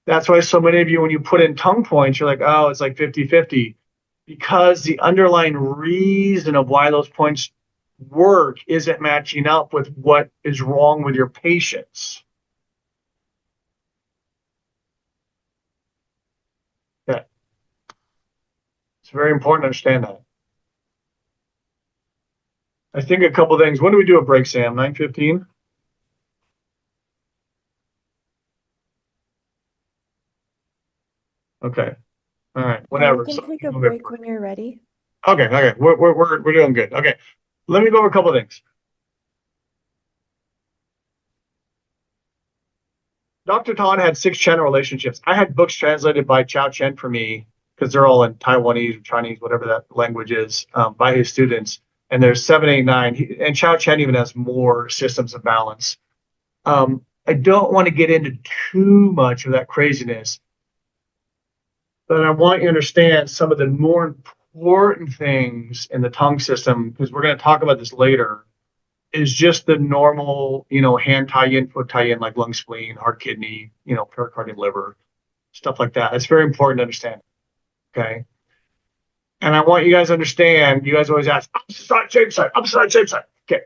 That's why so many of you, when you put in tongue points, you're like, oh, it's like 50-50. Because the underlying reason of why those points work isn't matching up with what is wrong with your patients. Okay. It's very important to understand that. I think a couple things. When do we do a break, Sam? 9:15? Okay. All right. Whatever. We So can take a break when you're ready. Okay. Okay. We're doing good. Okay. Let me go over a couple of things. Dr. Tan had 6 channel relationships. I had books translated by Chao Chen for me because they're all in Taiwanese or Chinese, whatever that language is, by his students. And there's 7, 8, 9. And Chao Chen even has more systems of balance. I don't want to get into too much of that craziness, but I want you to understand some of the more important things in the tongue system, because we're going to talk about this later, is just the normal, hand tie-in, foot tie-in, like lung, spleen, heart, kidney, pericardium, liver, stuff like that. It's very important to understand. Okay. And I want you guys to understand, you guys always ask, opposite side, same side, opposite side, same side. Okay.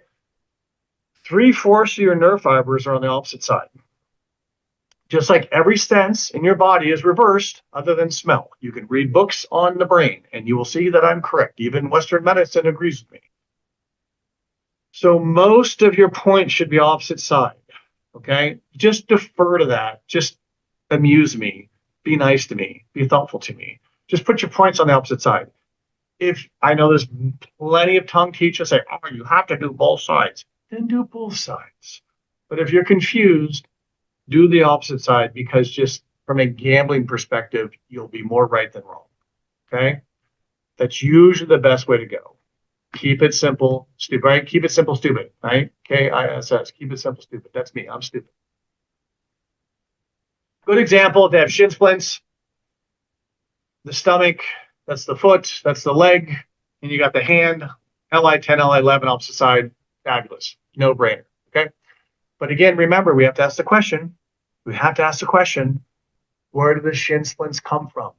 3/4 of your nerve fibers are on the opposite side. Just like every sense in your body is reversed other than smell. You can read books on the brain and you will see that I'm correct. Even Western medicine agrees with me. So most of your points should be opposite side. Okay. Just defer to that. Just amuse me. Be nice to me. Be thoughtful to me. Just put your points on the opposite side. If I know there's plenty of tongue teachers say, oh, you have to do both sides, then do both sides. But if you're confused, do the opposite side, because just from a gambling perspective, you'll be more right than wrong. Okay. That's usually the best way to go. Keep it simple, stupid, right? Keep it simple, stupid, right? KISS, keep it simple, stupid. That's me. I'm stupid. Good example, if they have shin splints, the stomach, that's the foot, that's the leg, and you got the hand, LI10, LI11, opposite side, fabulous. No brainer, okay? But again, remember, we have to ask the question. Where do the shin splints come from?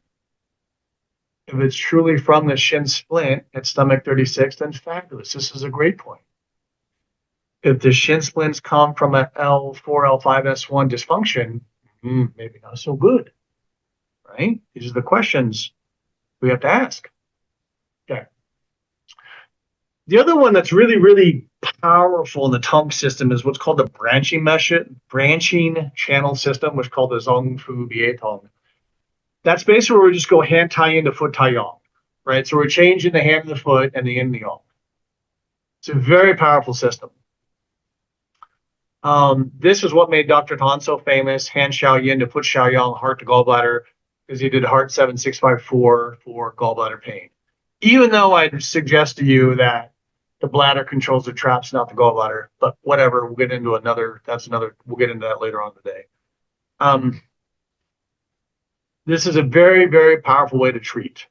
If it's truly from the shin splint at stomach 36, then fabulous. This is a great point. If the shin splints come from an L4, L5, S1 dysfunction, maybe not so good, right? These are the questions we have to ask. Okay. The other one that's really, really powerful in the tongue system is what's called the branching channel system, which is called the Zongfu Bietong. That's basically where we just go hand tie in to foot tie yang, right? So we're changing the hand and the foot and the yin and the yang. It's a very powerful system. This is what made Dr. Tan so famous, hand xiao yin to foot xiao yang, heart to gallbladder, because he did heart 7654 for gallbladder pain. Even though I'd suggest to you that the bladder controls the traps, not the gallbladder, but whatever, we'll get into we'll get into that later on today. This is a very, very powerful way to treat.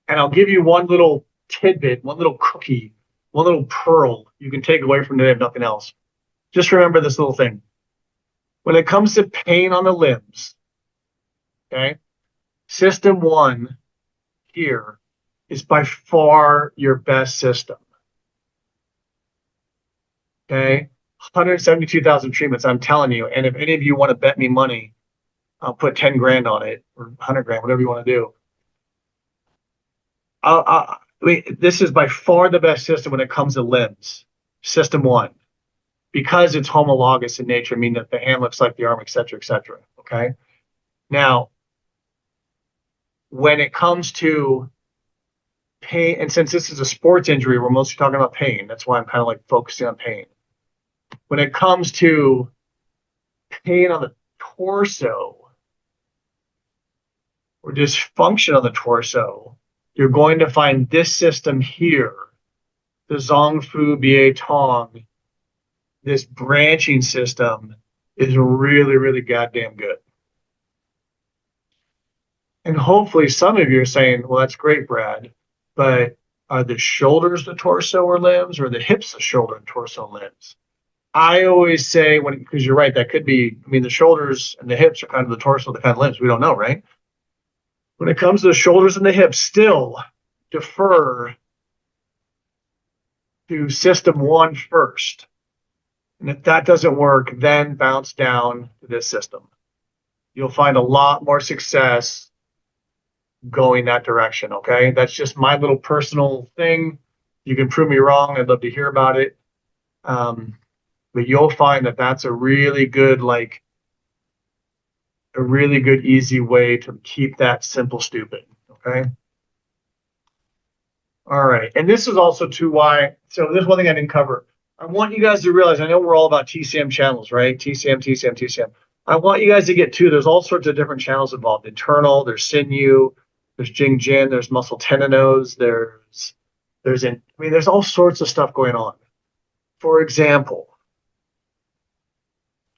And I'll give you one little tidbit, one little cookie, one little pearl you can take away from today if nothing else. Just remember this little thing. When it comes to pain on the limbs, okay, system 1 here is by far your best system. Okay. 172,000 treatments, I'm telling you. And if any of you want to bet me money, I'll put 10 grand on it or 100 grand, whatever you want to do. I mean, this is by far the best system when it comes to limbs. System one, because it's homologous in nature, meaning that the hand looks like the arm, et cetera, et cetera. Okay. Now, when it comes to pain, and since this is a sports injury, we're mostly talking about pain. That's why I'm kind of like focusing on pain. When it comes to pain on the torso or dysfunction on the torso, you're going to find this system here, the Zongfu Bie Tong, this branching system is really, really goddamn good. And hopefully some of you are saying, well, that's great, Brad, but are the shoulders the torso or limbs, or the hips the shoulder and torso and limbs? I always say, because you're right, that could be, I mean, the shoulders and the hips are kind of the torso, the kind of limbs. We don't know, right? When it comes to the shoulders and the hips, still defer to system one first. And if that doesn't work, then bounce down to this system. You'll find a lot more success going that direction, okay? That's just my little personal thing. You can prove me wrong. I'd love to hear about it. But you'll find that that's a really good, easy way to keep that simple stupid, okay? All right, and this is also too why, so this is one thing I didn't cover. I want you guys to realize, I know we're all about TCM channels, right? TCM. I want you guys to get there's all sorts of different channels involved. Internal, there's sinew, there's Jing Jin, there's muscle tendinose, there's all sorts of stuff going on. For example,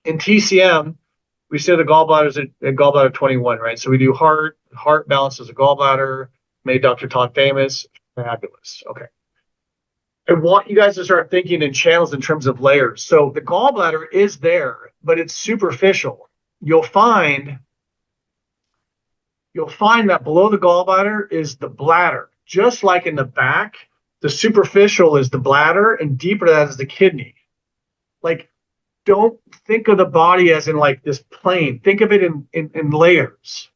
in TCM, we say the gallbladder is at gallbladder 21, right? So we do heart balances a gallbladder, made Dr. Todd famous, fabulous. Okay. I want you guys to start thinking in channels in terms of layers. So the gallbladder is there, but it's superficial. You'll find that below the gallbladder is the bladder. Just like in the back, the superficial is the bladder and deeper that is the kidney. Like, don't think of the body as in like this plane. Think of it in layers.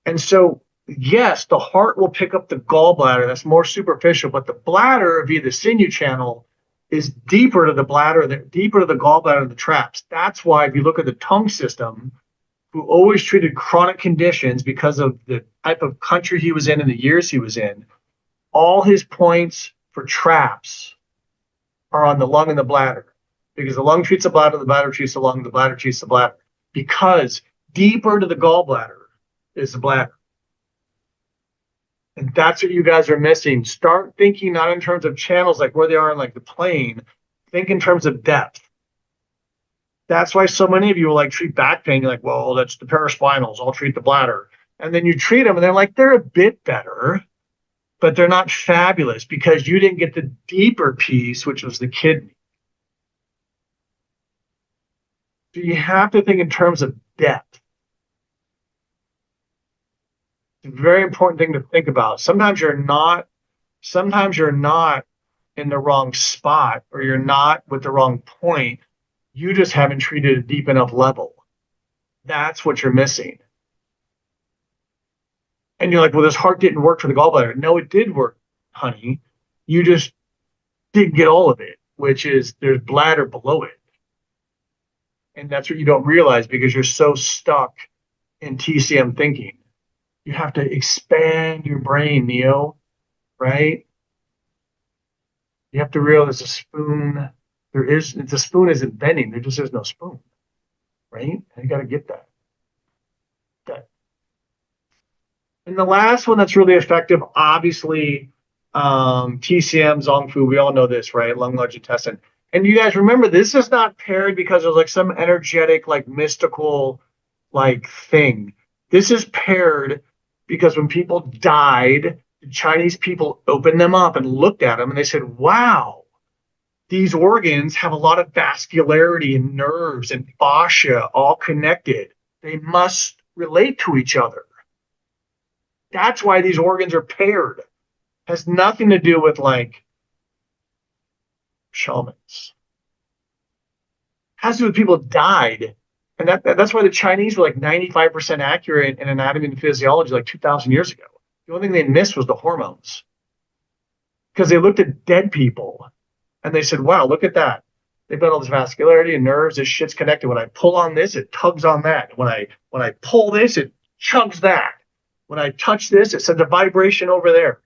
And so, yes, the heart will pick up the gallbladder. That's more superficial, but the bladder via the sinew channel is deeper to the bladder, deeper to the gallbladder and the traps. That's why if you look at the Tung system, who always treated chronic conditions because of the type of country he was in and the years he was in, all his points for traps are on the lung and the bladder. Because the lung treats the bladder treats the lung, the bladder treats the bladder. Because deeper to the gallbladder is the bladder. And that's what you guys are missing. Start thinking not in terms of channels like where they are in like the plane. Think in terms of depth. That's why so many of you will like treat back pain. You're like, well, that's the paraspinals. I'll treat the bladder. And then you treat them and they're like, they're a bit better, but they're not fabulous because you didn't get the deeper piece, which was the kidney. So you have to think in terms of depth. It's a very important thing to think about. Sometimes you're not in the wrong spot or you're not with the wrong point. You just haven't treated a deep enough level. That's what you're missing. And you're like, well, this heart didn't work for the gallbladder. No, it did work, honey. You just didn't get all of it, which is there's bladder below it. And that's what you don't realize because you're so stuck in TCM thinking. You have to expand your brain, Neo, right? You have to realize a spoon, the spoon isn't bending. There just is no spoon, right? And you got to get that. And the last one that's really effective, obviously, TCM, Zongfu, we all know this, right? Lung, large intestine. And you guys remember, this is not paired because there's like some energetic, like mystical, like thing. This is paired because when people died, the Chinese people opened them up and looked at them and they said, wow, these organs have a lot of vascularity and nerves and fascia all connected. They must relate to each other. That's why these organs are paired. Has nothing to do with like shamans. has to do with people that died. And that's why the Chinese were like 95% accurate in anatomy and physiology like 2,000 years ago. The only thing they missed was the hormones. Because they looked at dead people and they said, wow, look at that. They've got all this vascularity and nerves. This shit's connected. When I pull on this, it tugs on that. When I pull this, it chugs that. When I touch this, it sends a vibration over there.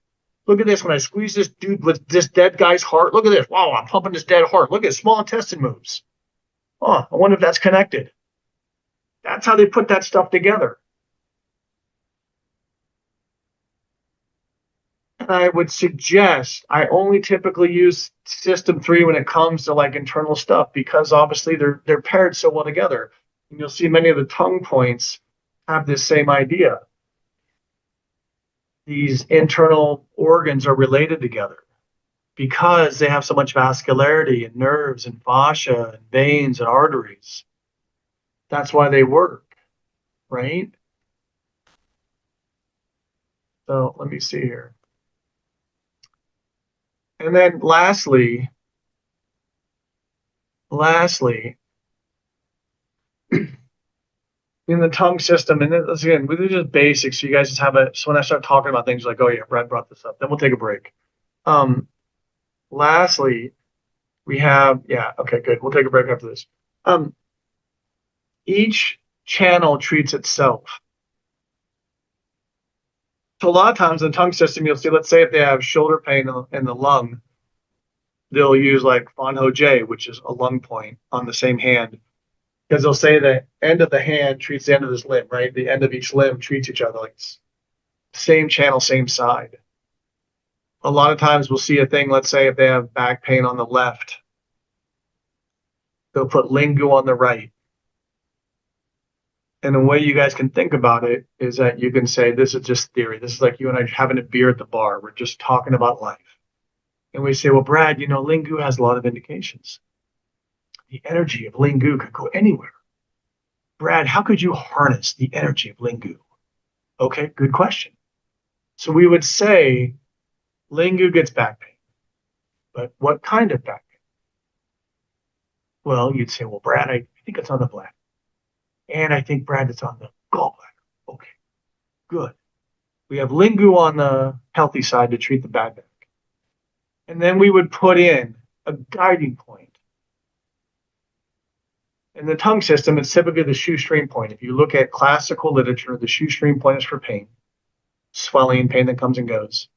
Look at this. When I squeeze this dude with this dead guy's heart, look at this. Wow, I'm pumping this dead heart. Look at small intestine moves. Oh, I wonder if that's connected. That's how they put that stuff together. And I would suggest I only typically use system 3 when it comes to like internal stuff, because obviously they're paired so well together. And you'll see many of the tongue points have this same idea. These internal organs are related together because they have so much vascularity and nerves and fascia and veins and arteries. That's why they work, right? So let me see here. And then lastly, in the tongue system, and this, again, these are just basics. So you guys just have it. So when I start talking about things like, oh yeah, Brad brought this up, then we'll take a break. Lastly, we have, yeah, okay, good. We'll take a break after this. Each channel treats itself. So a lot of times in the tongue system, you'll see, let's say if they have shoulder pain in the lung, they'll use like Fan Ho J, which is a lung point on the same hand, because they'll say the end of the hand treats the end of this limb, right? The end of each limb treats each other, like same channel, same side. A lot of times we'll see a thing, let's say if they have back pain on the left, they'll put lingu on the right. And the way you guys can think about it is that you can say, this is just theory. This is like you and I having a beer at the bar. We're just talking about life. And we say, well, Brad, lingu has a lot of indications. The energy of lingu could go anywhere. Brad, how could you harness the energy of lingu? Okay, good question. So we would say lingu gets back pain. But what kind of back pain? Well, you'd say, well, Brad, I think it's on the bladder. And I think, Brad, it's on the gallbladder. Okay, good. We have lingu on the healthy side to treat the bad back. And then we would put in a guiding point. In the tongue system, it's typically the shoestring point. If you look at classical literature, the shoestring point is for pain, swelling, pain that comes and goes.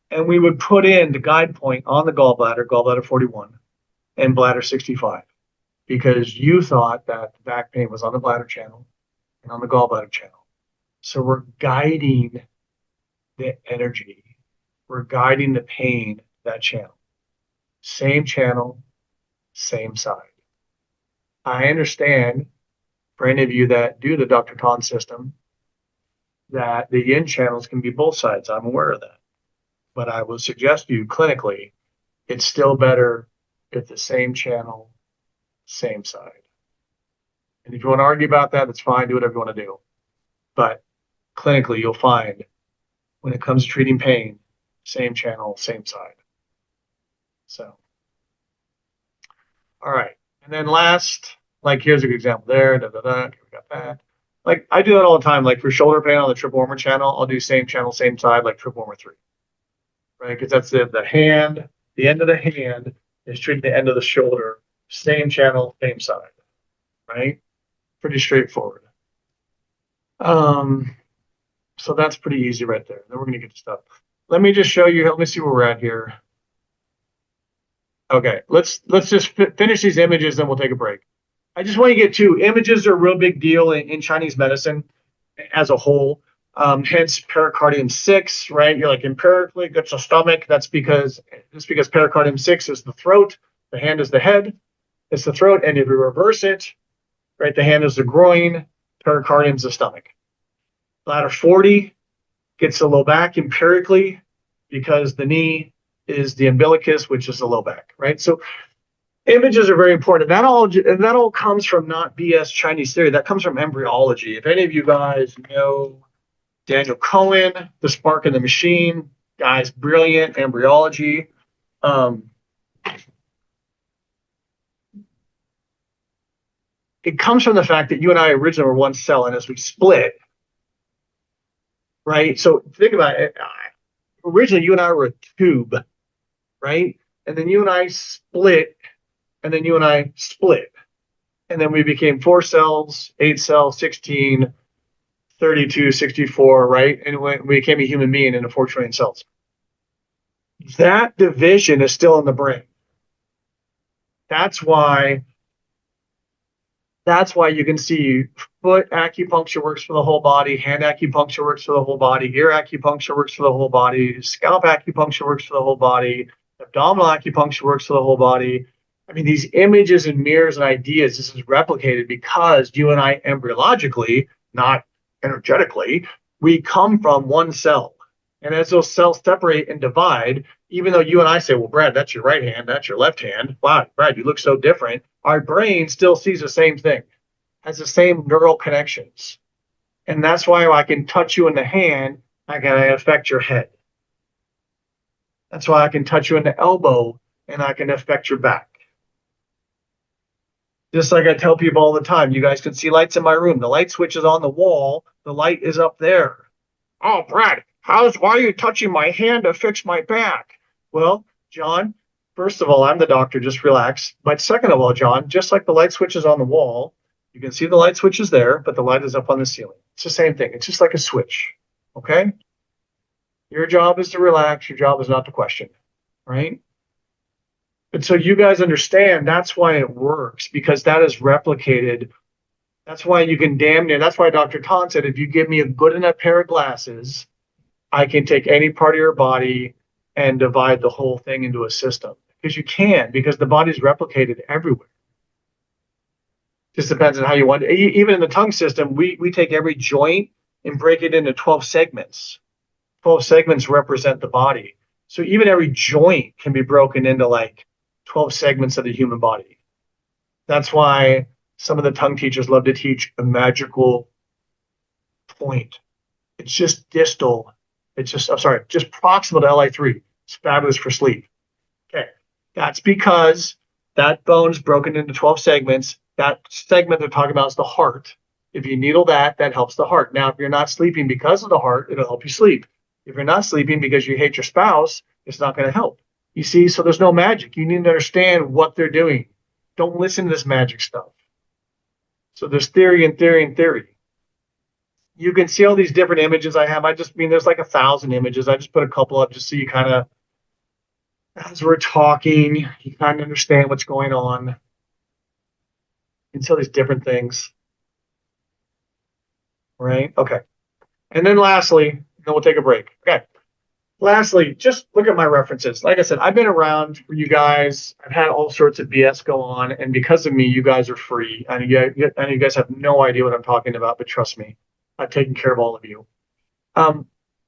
And we would put in the guide point on the gallbladder 41, and bladder 65. Because you thought that the back pain was on the bladder channel and on the gallbladder channel. So we're guiding the energy. We're guiding the pain that channel. Same channel, same side. I understand for any of you that do the Dr. Tung system that the yin channels can be both sides. I'm aware of that. But I will suggest to you clinically, it's still better if the same channel, same side. And if you want to argue about that, that's fine. Do whatever you want to do. But clinically, you'll find when it comes to treating pain, same channel, same side. So, all right. And then last, like here's a good example there. We got that. Like I do that all the time. Like for shoulder pain on the triple warmer channel, I'll do same channel, same side, like triple warmer 3. Right? Because that's the hand, the end of the hand is treating the end of the shoulder. Same channel, same side, right? Pretty straightforward. So that's pretty easy right there. Then we're gonna get to stuff. Let me just show you. Let me see where we're at here. Okay, let's just finish these images, then we'll take a break. I just want to get to images are a real big deal in Chinese medicine as a whole. Hence pericardium 6, right? You're like empirically, that's the stomach. That's because pericardium 6 is the throat, the hand is the head. It's the throat, and if you reverse it, right, the hand is the groin, pericardium is the stomach. Bladder 40 gets the low back empirically because the knee is the umbilicus, which is the low back, right? So images are very important. That all comes from not BS Chinese theory. That comes from embryology. If any of you guys know Daniel Cohen, The Spark in the Machine, guys, brilliant embryology. it comes from the fact that you and I originally were one cell, and as we split, right? So think about it. Originally, you and I were a tube, right? And then you and I split, and then you and I split. And then we became 4 cells, 8 cells, 16, 32, 64, right? And we became a human being into 4 trillion cells. That division is still in the brain. That's why you can see foot acupuncture works for the whole body, hand acupuncture works for the whole body, ear acupuncture works for the whole body, scalp acupuncture works for the whole body, abdominal acupuncture works for the whole body. I mean, these images and mirrors and ideas, this is replicated because you and I embryologically, not energetically, we come from one cell. And as those cells separate and divide, even though you and I say, well, Brad, that's your right hand, that's your left hand. Wow, Brad, you look so different. Our brain still sees the same thing, has the same neural connections. And that's why I can touch you in the hand, I can affect your head. That's why I can touch you in the elbow and I can affect your back. Just like I tell people all the time, you guys can see lights in my room. The light switch is on the wall. The light is up there. Oh, Brad, why are you touching my hand to fix my back? Well, John, first of all, I'm the doctor, just relax. But second of all, John, just like the light switch is on the wall, you can see the light switch is there, but the light is up on the ceiling. It's the same thing. It's just like a switch, okay? Your job is to relax. Your job is not to question, right? But so you guys understand that's why it works, because that is replicated. That's why you can that's why Dr. Tan said, if you give me a good enough pair of glasses, I can take any part of your body and divide the whole thing into a system. Because you can, because the body's replicated everywhere. Just depends on how you want it. Even in the tongue system, we take every joint and break it into 12 segments. 12 segments represent the body. So even every joint can be broken into like 12 segments of the human body. That's why some of the tongue teachers love to teach a magical point. It's just distal. It's just proximal to LI3. It's fabulous for sleep. Okay. That's because that bone's broken into 12 segments. That segment they're talking about is the heart. If you needle that, that helps the heart. Now, if you're not sleeping because of the heart, it'll help you sleep. If you're not sleeping because you hate your spouse, it's not going to help. You see, so there's no magic. You need to understand what they're doing. Don't listen to this magic stuff. So there's theory and theory and theory. You can see all these different images I have. There's like 1,000 images. I just put a couple up just so you kind of, as we're talking, you kind of understand what's going on. You can see all these different things. Right? Okay. And then lastly, then we'll take a break. Okay. Lastly, just look at my references. Like I said, I've been around for you guys. I've had all sorts of BS go on, and because of me, you guys are free. I know you guys have no idea what I'm talking about, but trust me, I've taken care of all of you.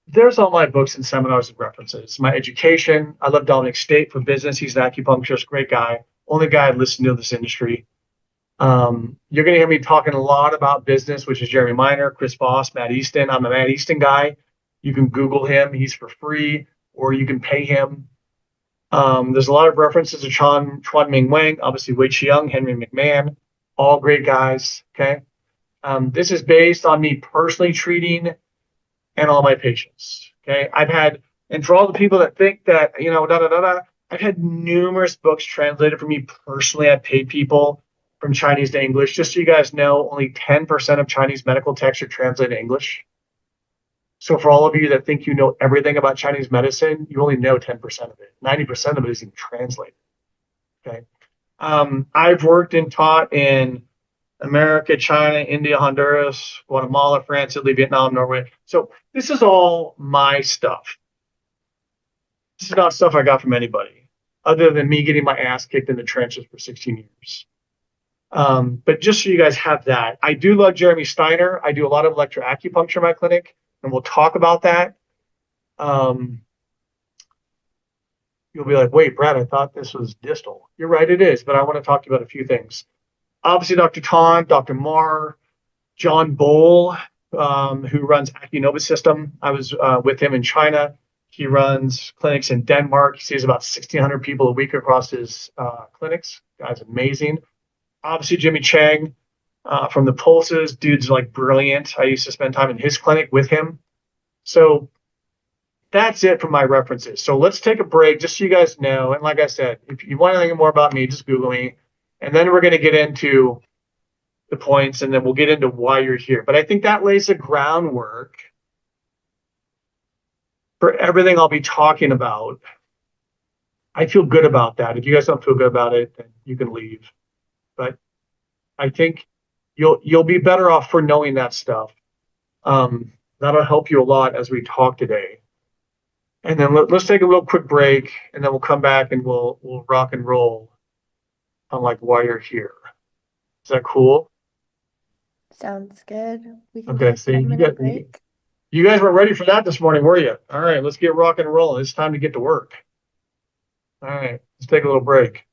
There's all my books and seminars and references. My education. I love Dominic State for business. He's an acupuncturist, great guy. Only guy I'd listen to in this industry. You're going to hear me talking a lot about business, which is Jeremy Miner, Chris Voss, Matt Easton. I'm a Matt Easton guy. You can Google him. He's for free, or you can pay him. There's a lot of references to Chuan Ming Wang, obviously Wei Chiang, Henry McMahon, all great guys. Okay. This is based on me personally treating and all my patients. Okay. And for all the people that think that, I've had numerous books translated for me personally. I've paid people from Chinese to English. Just so you guys know, only 10% of Chinese medical texts are translated to English. So for all of you that think you know everything about Chinese medicine, you only know 10% of it. 90% of it isn't translated. Okay. I've worked and taught in America, China, India, Honduras, Guatemala, France, Italy, Vietnam, Norway. So this is all my stuff. This is not stuff I got from anybody other than me getting my ass kicked in the trenches for 16 years. But just so you guys have that, I do love Jeremy Steiner. I do a lot of electroacupuncture in my clinic, and we'll talk about that. You'll be like, wait, Brad, I thought this was distal. You're right, it is, but I want to talk to you about a few things. Obviously, Dr. Tan, Dr. Marr, John Bowl, who runs Acupuncture System. I was with him in China. He runs clinics in Denmark. He sees about 1,600 people a week across his clinics. Guy's amazing. Obviously, Jimmy Chang, from the pulses. Dude's like brilliant. I used to spend time in his clinic with him. So that's it for my references. So let's take a break just so you guys know. And like I said, if you want anything more about me, just Google me. And then we're going to get into the points, and then we'll get into why you're here. But I think that lays the groundwork for everything I'll be talking about. I feel good about that. If you guys don't feel good about it, then you can leave. But I think you'll be better off for knowing that stuff. That'll help you a lot as we talk today. And then let's take a little quick break, and then we'll come back and we'll rock and roll on like why you're here. Is that cool? Sounds good. We can Okay, do a see, 10-minute break. you guys weren't ready for that this morning, were you? All right, let's get rock and rolling. It's time to get to work. All right, let's take a little break.